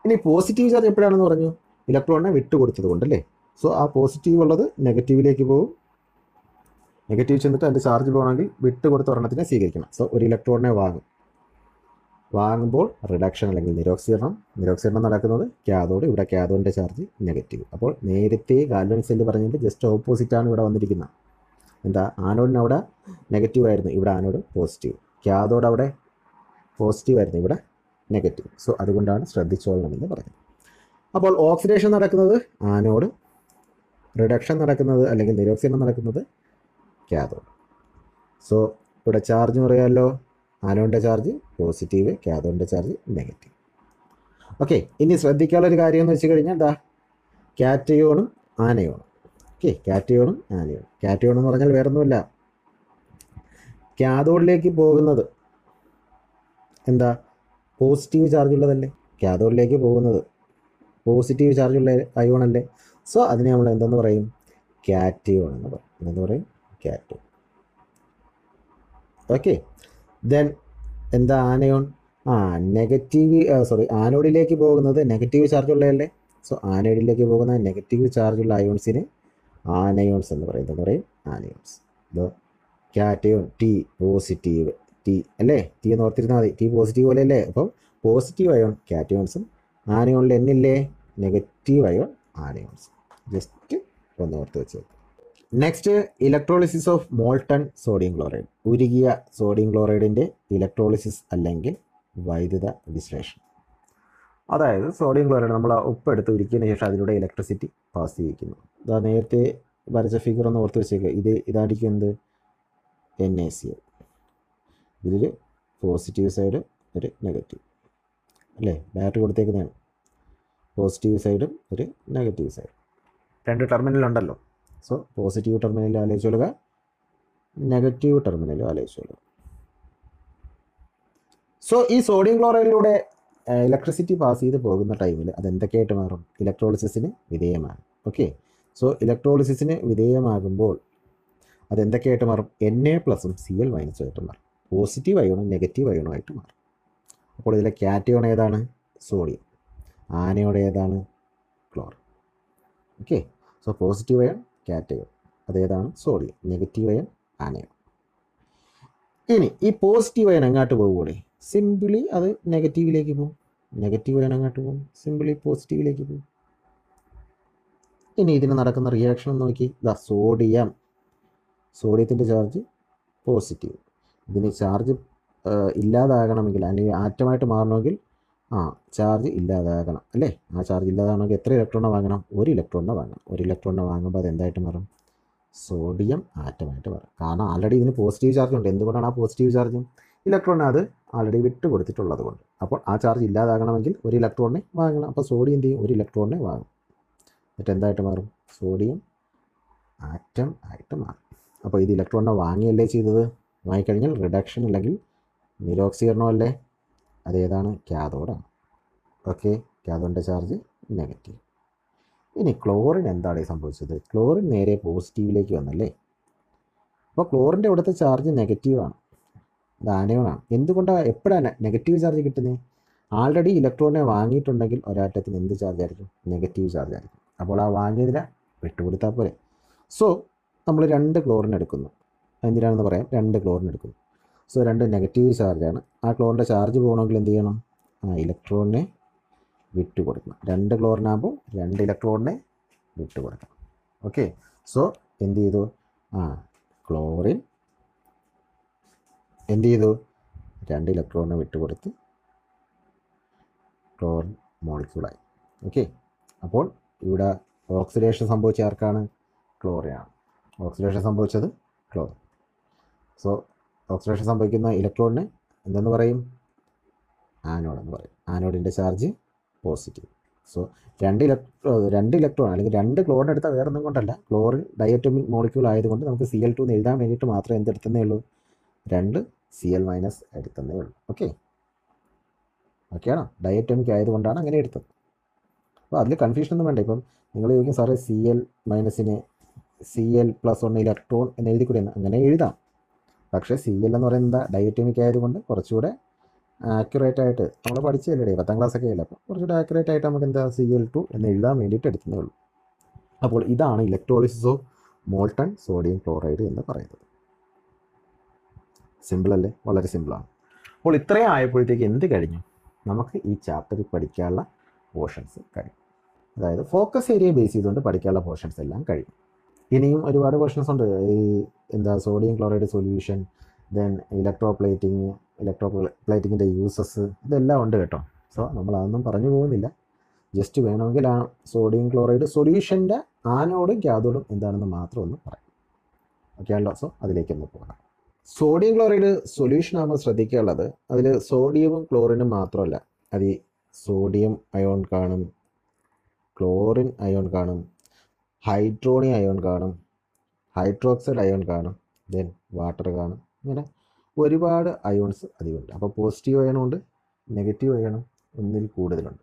ഇനി പോസിറ്റീവ് ചാർജ് എപ്പോഴാണെന്ന് പറഞ്ഞു? ഇലക്ട്രോണിനെ വിട്ടുകൊടുത്തത് കൊണ്ടല്ലേ. സോ ആ പോസിറ്റീവ് ഉള്ളത് നെഗറ്റീവിലേക്ക് പോകും. നെഗറ്റീവ് ചെന്നിട്ട് അതിൻ്റെ ചാർജ് പോകണമെങ്കിൽ വിട്ടുകൊടുത്ത ഒരെണ്ണത്തിനെ സ്വീകരിക്കണം. സോ ഒരു ഇലക്ട്രോണിനെ വാങ്ങുമ്പോൾ റിഡക്ഷൻ അല്ലെങ്കിൽ നിരോക്സീകരണം നടക്കുന്നത് കാഥോഡ്. ഇവിടെ കാഥോഡിൻ്റെ ചാർജ് നെഗറ്റീവ്. അപ്പോൾ നേരത്തെ ഗാൽവാനിക് സെല്ല് പറഞ്ഞതിൻ്റെ ജസ്റ്റ് ഓപ്പോസിറ്റാണ് ഇവിടെ വന്നിരിക്കുന്നത്. എന്താ? ആനോഡിന് അവിടെ നെഗറ്റീവ് ആയിരുന്നു, ഇവിടെ ആനോഡ് പോസിറ്റീവ്. കാഥോഡ് അവിടെ പോസിറ്റീവ് ആയിരുന്നു, ഇവിടെ നെഗറ്റീവ്. സോ അതുകൊണ്ടാണ് ശ്രദ്ധിച്ചോളണമെന്ന് പറഞ്ഞത്. അപ്പോൾ ഓക്സിഡേഷൻ നടക്കുന്നത് ആനോഡ്, റിഡക്ഷൻ നടക്കുന്നത് അല്ലെങ്കിൽ നിരോക്സീകരണം നടക്കുന്നത് കാഥോഡ്. സോ ഇവിടെ ചാർജ് പറയാമല്ലോ, ആനോഡിൻ്റെ ചാർജ് പോസിറ്റീവ്, കാഥോഡിൻ്റെ ചാർജ് നെഗറ്റീവ്. ഓക്കെ, ഇനി ശ്രദ്ധിക്കാനുള്ളൊരു കാര്യം എന്ന് വെച്ച് കഴിഞ്ഞാൽ കാറ്റയോണും ആനയോണും. ഓക്കെ, കാറ്റയോണും ആനയോണും. കാറ്റയോൺ എന്ന് പറഞ്ഞാൽ വേറൊന്നുമില്ല, കാഥോഡിലേക്ക് പോകുന്നത് എന്താ? പോസിറ്റീവ് ചാർജ് ഉള്ളതല്ലേ. കാഥോഡിലേക്ക് പോകുന്നത് പോസിറ്റീവ് ചാർജുള്ള അയോണല്ലേ. സോ അതിനെ നമ്മൾ എന്തെന്ന് പറയും? കാറ്റയോൺ എന്ന് പറയും. എന്തെന്ന് പറയും? കാറ്റയോൺ. ഓക്കെ, ദെൻ എന്താ ആനയോൺ? ആനോഡിലേക്ക് പോകുന്നത് നെഗറ്റീവ് ചാർജുള്ളതല്ലേ. സോ ആനോഡിലേക്ക് പോകുന്ന നെഗറ്റീവ് ചാർജുള്ള അയോൺസിന് ആനയോൺസ് എന്ന് പറയും. എന്താ പറയും? ആനയോൺസ്. കാറ്റയോൺ പോസിറ്റീവ് അല്ലേ. എന്ന് ഓർത്തിരുന്നാൽ മതി. പോസിറ്റീവ് പോലെ അല്ലേ. അപ്പം പോസിറ്റീവ് അയോൺ കാറ്റയോൺസും ആനയോണിൽ എന്നില്ലേ നെഗറ്റീവ് അയോൺ ആനയോൺസ്. ജസ്റ്റ് ഒന്ന് ഓർത്ത് വെച്ച്. Next, electrolysis of molten sodium chloride. ഉരുകിയ സോഡിയം ക്ലോറൈഡിൻ്റെ ഇലക്ട്രോളിസിസ് അല്ലെങ്കിൽ വൈദ്യുത വിശ്ലേഷണം. അതായത് സോഡിയം ക്ലോറൈഡ് നമ്മൾ ഉപ്പെടുത്ത് ഉരുക്കിയതിന് ശേഷം അതിലൂടെ ഇലക്ട്രിസിറ്റി പാസ് ചെയ്യിക്കുന്നു. നേരത്തെ വരച്ച ഫിഗർ ഒന്ന് ഓർത്ത് വെച്ചേക്കുക. ഇതായിരിക്കും എന്ത്? NaCl. ഇതിൽ പോസിറ്റീവ് സൈഡ്, ഒരു നെഗറ്റീവ്. അല്ലേ? ബാറ്ററി കൊടുത്തേക്കുന്നതാണ്. പോസിറ്റീവ് സൈഡും ഒരു നെഗറ്റീവ് സൈഡും, രണ്ട് ടെർമിനലുണ്ടല്ലോ. സോ പോസിറ്റീവ് ടെർമിനൽ ആലോചിച്ച് കൊള്ളുക, നെഗറ്റീവ് ടെർമിനലും ആലോചിച്ച് കൊള്ളുക. സോ ഈ സോഡിയം ക്ലോറൈഡിലൂടെ ഇലക്ട്രിസിറ്റി പാസ് ചെയ്ത് പോകുന്ന ടൈമിൽ അതെന്തൊക്കെയായിട്ട് മാറും? ഇലക്ട്രോളിസിന് വിധേയമാകും. ഓക്കെ, സോ ഇലക്ട്രോളിസിന് വിധേയമാകുമ്പോൾ അതെന്തൊക്കെയായിട്ട് മാറും? Na+ഉം Cl- ആയിട്ട് മാറും. പോസിറ്റീവ് അയോണും നെഗറ്റീവ് അയോണും ആയിട്ട് മാറും. അപ്പോൾ ഇതിലെ കാറ്റയോൺ ഏതാണ്? സോഡിയം. ആനയോൺ ഏതാണ്? Chlorine. Okay, so positive ion cation, അതേതാണ്? സോഡിയം. Negative ion anion. ഇനി ഈ പോസിറ്റീവ് അയൺ എങ്ങോട്ട് പോകുകൂടെ? സിമ്പിളി അത് നെഗറ്റീവിലേക്ക് പോകും. നെഗറ്റീവ് അയൺ അങ്ങോട്ട് പോകും, സിമ്പിളി പോസിറ്റീവിലേക്ക് പോകും. ഇനി ഇതിന് നടക്കുന്ന റിയാക്ഷൻ നോക്കി. സോഡിയത്തിൻ്റെ ചാർജ് പോസിറ്റീവ്. ഇതിന് ചാർജ് ഇല്ലാതാകണമെങ്കിൽ, അല്ലെങ്കിൽ ആറ്റമായിട്ട് മാറണമെങ്കിൽ ചാർജ് ഇല്ലാതാകണം അല്ലേ? ആ ചാർജ് ഇല്ലാതാകണമെങ്കിൽ എത്ര ഇലക്ട്രോണെ വാങ്ങണം? ഒരു ഇലക്ട്രോണിനെ വാങ്ങണം. ഒരു ഇലക്ട്രോണിനെ വാങ്ങുമ്പോൾ അത് എന്തായിട്ട് മാറും? സോഡിയം ആറ്റമായിട്ട് മാറും. കാരണം ആൾറെഡി ഇതിന് പോസിറ്റീവ് ചാർജ് ഉണ്ട്. എന്തുകൊണ്ടാണ് ആ പോസിറ്റീവ് ചാർജ്? ഇലക്ട്രോണിനെ അത് ആൾറെഡി വിട്ട് കൊടുത്തിട്ടുള്ളത് കൊണ്ട്. അപ്പോൾ ആ ചാർജ് ഇല്ലാതാകണമെങ്കിൽ ഒരു ഇലക്ട്രോണിനെ വാങ്ങണം. അപ്പോൾ സോഡിയം എന്ത് ചെയ്യും? ഒരു ഇലക്ട്രോണിനെ വാങ്ങും. എന്നിട്ട് എന്തായിട്ട് മാറും? സോഡിയം ആറ്റം ആയിട്ട് മാറും. അപ്പോൾ ഇത് ഇലക്ട്രോണിനെ വാങ്ങിയല്ലേ ചെയ്തത്? വാങ്ങിക്കഴിഞ്ഞാൽ റിഡക്ഷൻ അല്ലെങ്കിൽ നിരോക്സീകരണം അല്ലേ? അതേതാണ്? കാഥോഡാണ്. ഓക്കെ, കാഥോഡിൻ്റെ ചാർജ് നെഗറ്റീവ്. ഇനി ക്ലോറിൻ എന്താണ് സംഭവിച്ചത്? ക്ലോറിൻ നേരെ പോസിറ്റീവിലേക്ക് വന്നല്ലേ? അപ്പോൾ ക്ലോറിൻ്റെ ഇവിടുത്തെ ചാർജ് നെഗറ്റീവാണ്, അത് ആനയോണാണ്. എന്തുകൊണ്ടാണ് എപ്പോഴാണ് നെഗറ്റീവ് ചാർജ് കിട്ടുന്നത്? ആൾറെഡി ഇലക്ട്രോണിനെ വാങ്ങിയിട്ടുണ്ടെങ്കിൽ ഒരാറ്റത്തിന് എന്ത് ചാർജ് ആയിരിക്കും? നെഗറ്റീവ് ചാർജ് ആയിരിക്കും. അപ്പോൾ ആ വാങ്ങിയതിനെ വിട്ടുകൊടുത്താൽ പോലെ. സോ നമ്മൾ 2 ക്ലോറിൻ എടുക്കുന്നു. എന്തിനാണെന്ന് പറയാം. 2 ക്ലോറിൻ എടുക്കുന്നു. സോ 2 നെഗറ്റീവ് ചാർജാണ്. ആ ക്ലോറിൻ്റെ ചാർജ് പോകണമെങ്കിൽ എന്ത് ചെയ്യണം? ഇലക്ട്രോണിനെ വിട്ടുകൊടുക്കണം. 2 ക്ലോറിനാകുമ്പോൾ 2 ഇലക്ട്രോണിനെ വിട്ടുകൊടുക്കണം. ഓക്കെ, സോ എന്ത് ചെയ്തു? ക്ലോറിൻ എന്ത് ചെയ്തു? 2 ഇലക്ട്രോണിനെ വിട്ടുകൊടുത്ത് ക്ലോറിൻ മോളിക്യൂളായി. ഓക്കെ, അപ്പോൾ ഇവിടെ ഓക്സിഡേഷൻ സംഭവിച്ച ആർക്കാണ്? ക്ലോറിനാണ്. ഓക്സിഡേഷൻ സംഭവിച്ചത് ക്ലോറിൻ. സോ ഓക്സിഡേഷൻ സംഭവിക്കുന്ന ഇലക്ട്രോണിനെ എന്തെന്ന് പറയും? ആനോഡ് എന്ന് പറയും. ആനോഡിൻ്റെ ചാർജ് പോസിറ്റീവ്. സോ 2 ഇലക്ട്രോൺ അല്ലെങ്കിൽ 2 ക്ലോറിൻ എടുത്താൽ വേറെ ഒന്നും കൊണ്ടല്ല, ക്ലോറിൻ ഡയറ്റോമിക് മോളിക്യൂൾ ആയതുകൊണ്ട് നമുക്ക് Cl2 എന്ന് എഴുതാൻ വേണ്ടിയിട്ട് മാത്രമേ എന്തെടുത്തേ ഉള്ളൂ? 2 Cl- എടുത്തേ ഉള്ളൂ. ഓക്കെയാണോ? ഡയറ്റോമിക് ആയതുകൊണ്ടാണ് അങ്ങനെ എടുത്തത്. അപ്പോൾ അതിൽ കൺഫ്യൂഷൻ ഒന്നും വേണ്ട. ഇപ്പം നിങ്ങൾ ചോദിക്കും, സാറേ Cl- Cl+1 ഇലക്ട്രോൺ എന്ന് എഴുതി കൂടി, അങ്ങനെ എഴുതാം. പക്ഷേ Cl എന്ന് പറയുന്നത് ഡയറ്റോമിക് ആയതുകൊണ്ട് കുറച്ചുകൂടെ ആക്യുറേറ്റ് ആയിട്ട് നമ്മൾ പഠിച്ചല്ലേ, 10ാം ക്ലാസ്സൊക്കെ അല്ല, അപ്പോൾ കുറച്ചുകൂടെ ആക്യുറേറ്റ് ആയിട്ട് നമുക്ക് എന്താ Cl2 എന്ന് എഴുതാൻ വേണ്ടിയിട്ട് എടുത്തേ ഉള്ളൂ. അപ്പോൾ ഇതാണ് electrolysis of molten sodium chloride എന്ന് പറയുന്നത്. സിമ്പിളല്ലേ? വളരെ സിമ്പിളാണ്. അപ്പോൾ ഇത്രയും ആയപ്പോഴത്തേക്ക് എന്ത് കഴിഞ്ഞു? നമുക്ക് ഈ ചാപ്റ്ററിൽ പഠിക്കാനുള്ള പോർഷൻസ് കഴിഞ്ഞു. അതായത് ഫോക്കസ് ഏരിയ ബേസ് ചെയ്തുകൊണ്ട് പഠിക്കാനുള്ള പോർഷൻസ് എല്ലാം കഴിഞ്ഞു. ഇനിയും ഒരുപാട് പോർഷൻസ് ഉണ്ട്. ഈ സോഡിയം ക്ലോറൈഡ് സൊല്യൂഷൻ, ദെൻ ഇലക്ട്രോപ്ലേറ്റിങ്ങിൻ്റെ യൂസസ്, ഇതെല്ലാം ഉണ്ട് കേട്ടോ. സോ നമ്മളതൊന്നും പറഞ്ഞു പോകുന്നില്ല. ജസ്റ്റ് വേണമെങ്കിൽ ആ സോഡിയം ക്ലോറൈഡ് സൊല്യൂഷൻ്റെ ആനോടും കാഥോഡും എന്താണെന്ന് മാത്രം ഒന്ന് പറയാം. ഓക്കെ ആണല്ലോ? സോ അതിലേക്കൊന്ന് പോകാം. സോഡിയം ക്ലോറൈഡ് സൊല്യൂഷൻ ആകുമ്പോൾ ശ്രദ്ധിക്കാനുള്ളത്, അതിൽ സോഡിയവും ക്ലോറിനും മാത്രമല്ല, അതിൽ സോഡിയം അയോൺ കാണും, ക്ലോറിൻ അയോൺ കാണും, ഹൈഡ്രോണിയം അയോൺ കാണും, ഹൈഡ്രോക്സൈഡ് അയോൺ കാണും, ദെൻ വാട്ടർ കാണും. ഇങ്ങനെ ഒരുപാട് അയോൺസ് അതിലുണ്ട്. അപ്പോൾ പോസിറ്റീവ് അയണുണ്ട്, നെഗറ്റീവ് അയണും ഒന്നിൽ കൂടുതലുണ്ട്.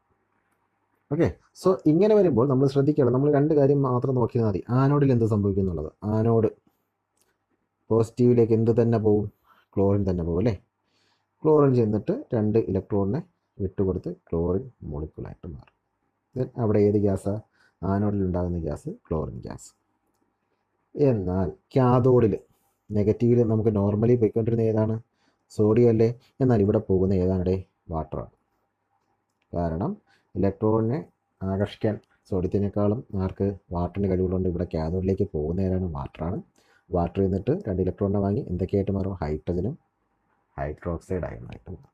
ഓക്കെ, സോ ഇങ്ങനെ വരുമ്പോൾ നമ്മൾ ശ്രദ്ധിക്കണം. നമ്മൾ 2 കാര്യം മാത്രം നോക്കിയാൽ മതി. ആനോഡിൽ എന്ത് സംഭവിക്കും എന്നുള്ളത്. ആനോഡ് പോസിറ്റീവിലേക്ക് എന്ത് തന്നെ പോകും? ക്ലോറിൻ തന്നെ പോകും അല്ലേ? ക്ലോറിൻ ചെന്നിട്ട് 2 ഇലക്ട്രോണിനെ വിട്ടുകൊടുത്ത് ക്ലോറിൻ മോളിക്യൂളായിട്ട് മാറും. ദെൻ അവിടെ ഏത് ഗ്യാസാണ്? ആനോഡിൽ ഉണ്ടാകുന്ന ഗ്യാസ് ക്ലോറിൻ ഗ്യാസ്. എന്നാൽ കാഥോഡിൽ നെഗറ്റീവിൽ നമുക്ക് നോർമലി പോയിക്കൊണ്ടിരുന്ന ഏതാണ്? സോഡിയം അല്ലേ? എന്നാൽ ഇവിടെ പോകുന്ന ഏതാണ്? വാട്ടറാണ്. കാരണം ഇലക്ട്രോണിനെ ആകർഷിക്കാൻ സോഡിയത്തിനേക്കാളും ആർക്ക്? വാട്ടറിന് കഴിവുള്ളതുകൊണ്ട് ഇവിടെ കാഥോഡിലേക്ക് പോകുന്ന ഏതാണ്? വാട്ടറാണ്. വാട്ടർ നിന്നിട്ട് 2 ഇലക്ട്രോണിനെ വാങ്ങി എന്തൊക്കെയായിട്ട് മാറും? ഹൈഡ്രജനും ഹൈഡ്രോക്സൈഡ് അയണായിട്ട് മാറും.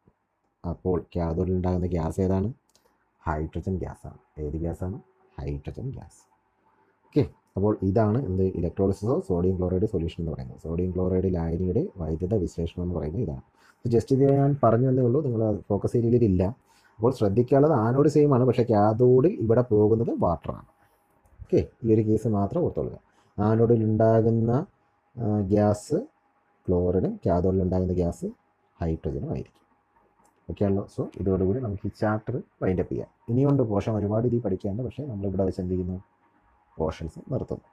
അപ്പോൾ കാഥോഡിൽ ഉണ്ടാകുന്ന ഗ്യാസ് ഏതാണ്? ഹൈഡ്രജൻ ഗ്യാസാണ്. ഏത് ഗ്യാസാണ്? Hydrogen gas. ഓക്കെ, അപ്പോൾ ഇതാണ് electrolysis of sodium chloride solution എന്ന് പറയുന്നത്. സോഡിയം ക്ലോറൈഡ് ലായനിയുടെ വൈദ്യുത വിശ്ലേഷണം എന്ന് പറയുന്നത് ഇതാണ്. ജസ്റ്റ് ഇത് ഞാൻ പറഞ്ഞു തന്നേ ഉള്ളൂ, നിങ്ങൾ ഫോക്കസ് ഏരിയയിലില്ല. അപ്പോൾ ശ്രദ്ധിക്കാനുള്ളത് ആനോഡ് സെയിം ആണ്, പക്ഷേ കാഥോഡിൽ ഇവിടെ പോകുന്നത് വാട്ടറാണ്. ഓക്കെ, ഈ ഒരു കേസ് മാത്രം ഓർത്തുകൊള്ളുക. ആനോഡിൽ ഉണ്ടാകുന്ന ഗ്യാസ് ക്ലോറിനും കാഥോഡിൽ ഉണ്ടാകുന്ന ഗ്യാസ് ഹൈഡ്രജനും ആയിരിക്കും. ഓക്കെ ആണല്ലോ. സോ ഇതോടുകൂടി നമുക്ക് ഈ ചാപ്റ്റർ വൈൻഡപ്പ് ചെയ്യാം. ഇനിയുണ്ട് പോർഷൻ ഒരുപാട് രീതി പഠിക്കാനുണ്ട്, പക്ഷേ നമ്മളിവിടെ വെച്ച് എന്ത് ചെയ്യുന്നു, പോർഷൻസ് നിർത്തുന്നു.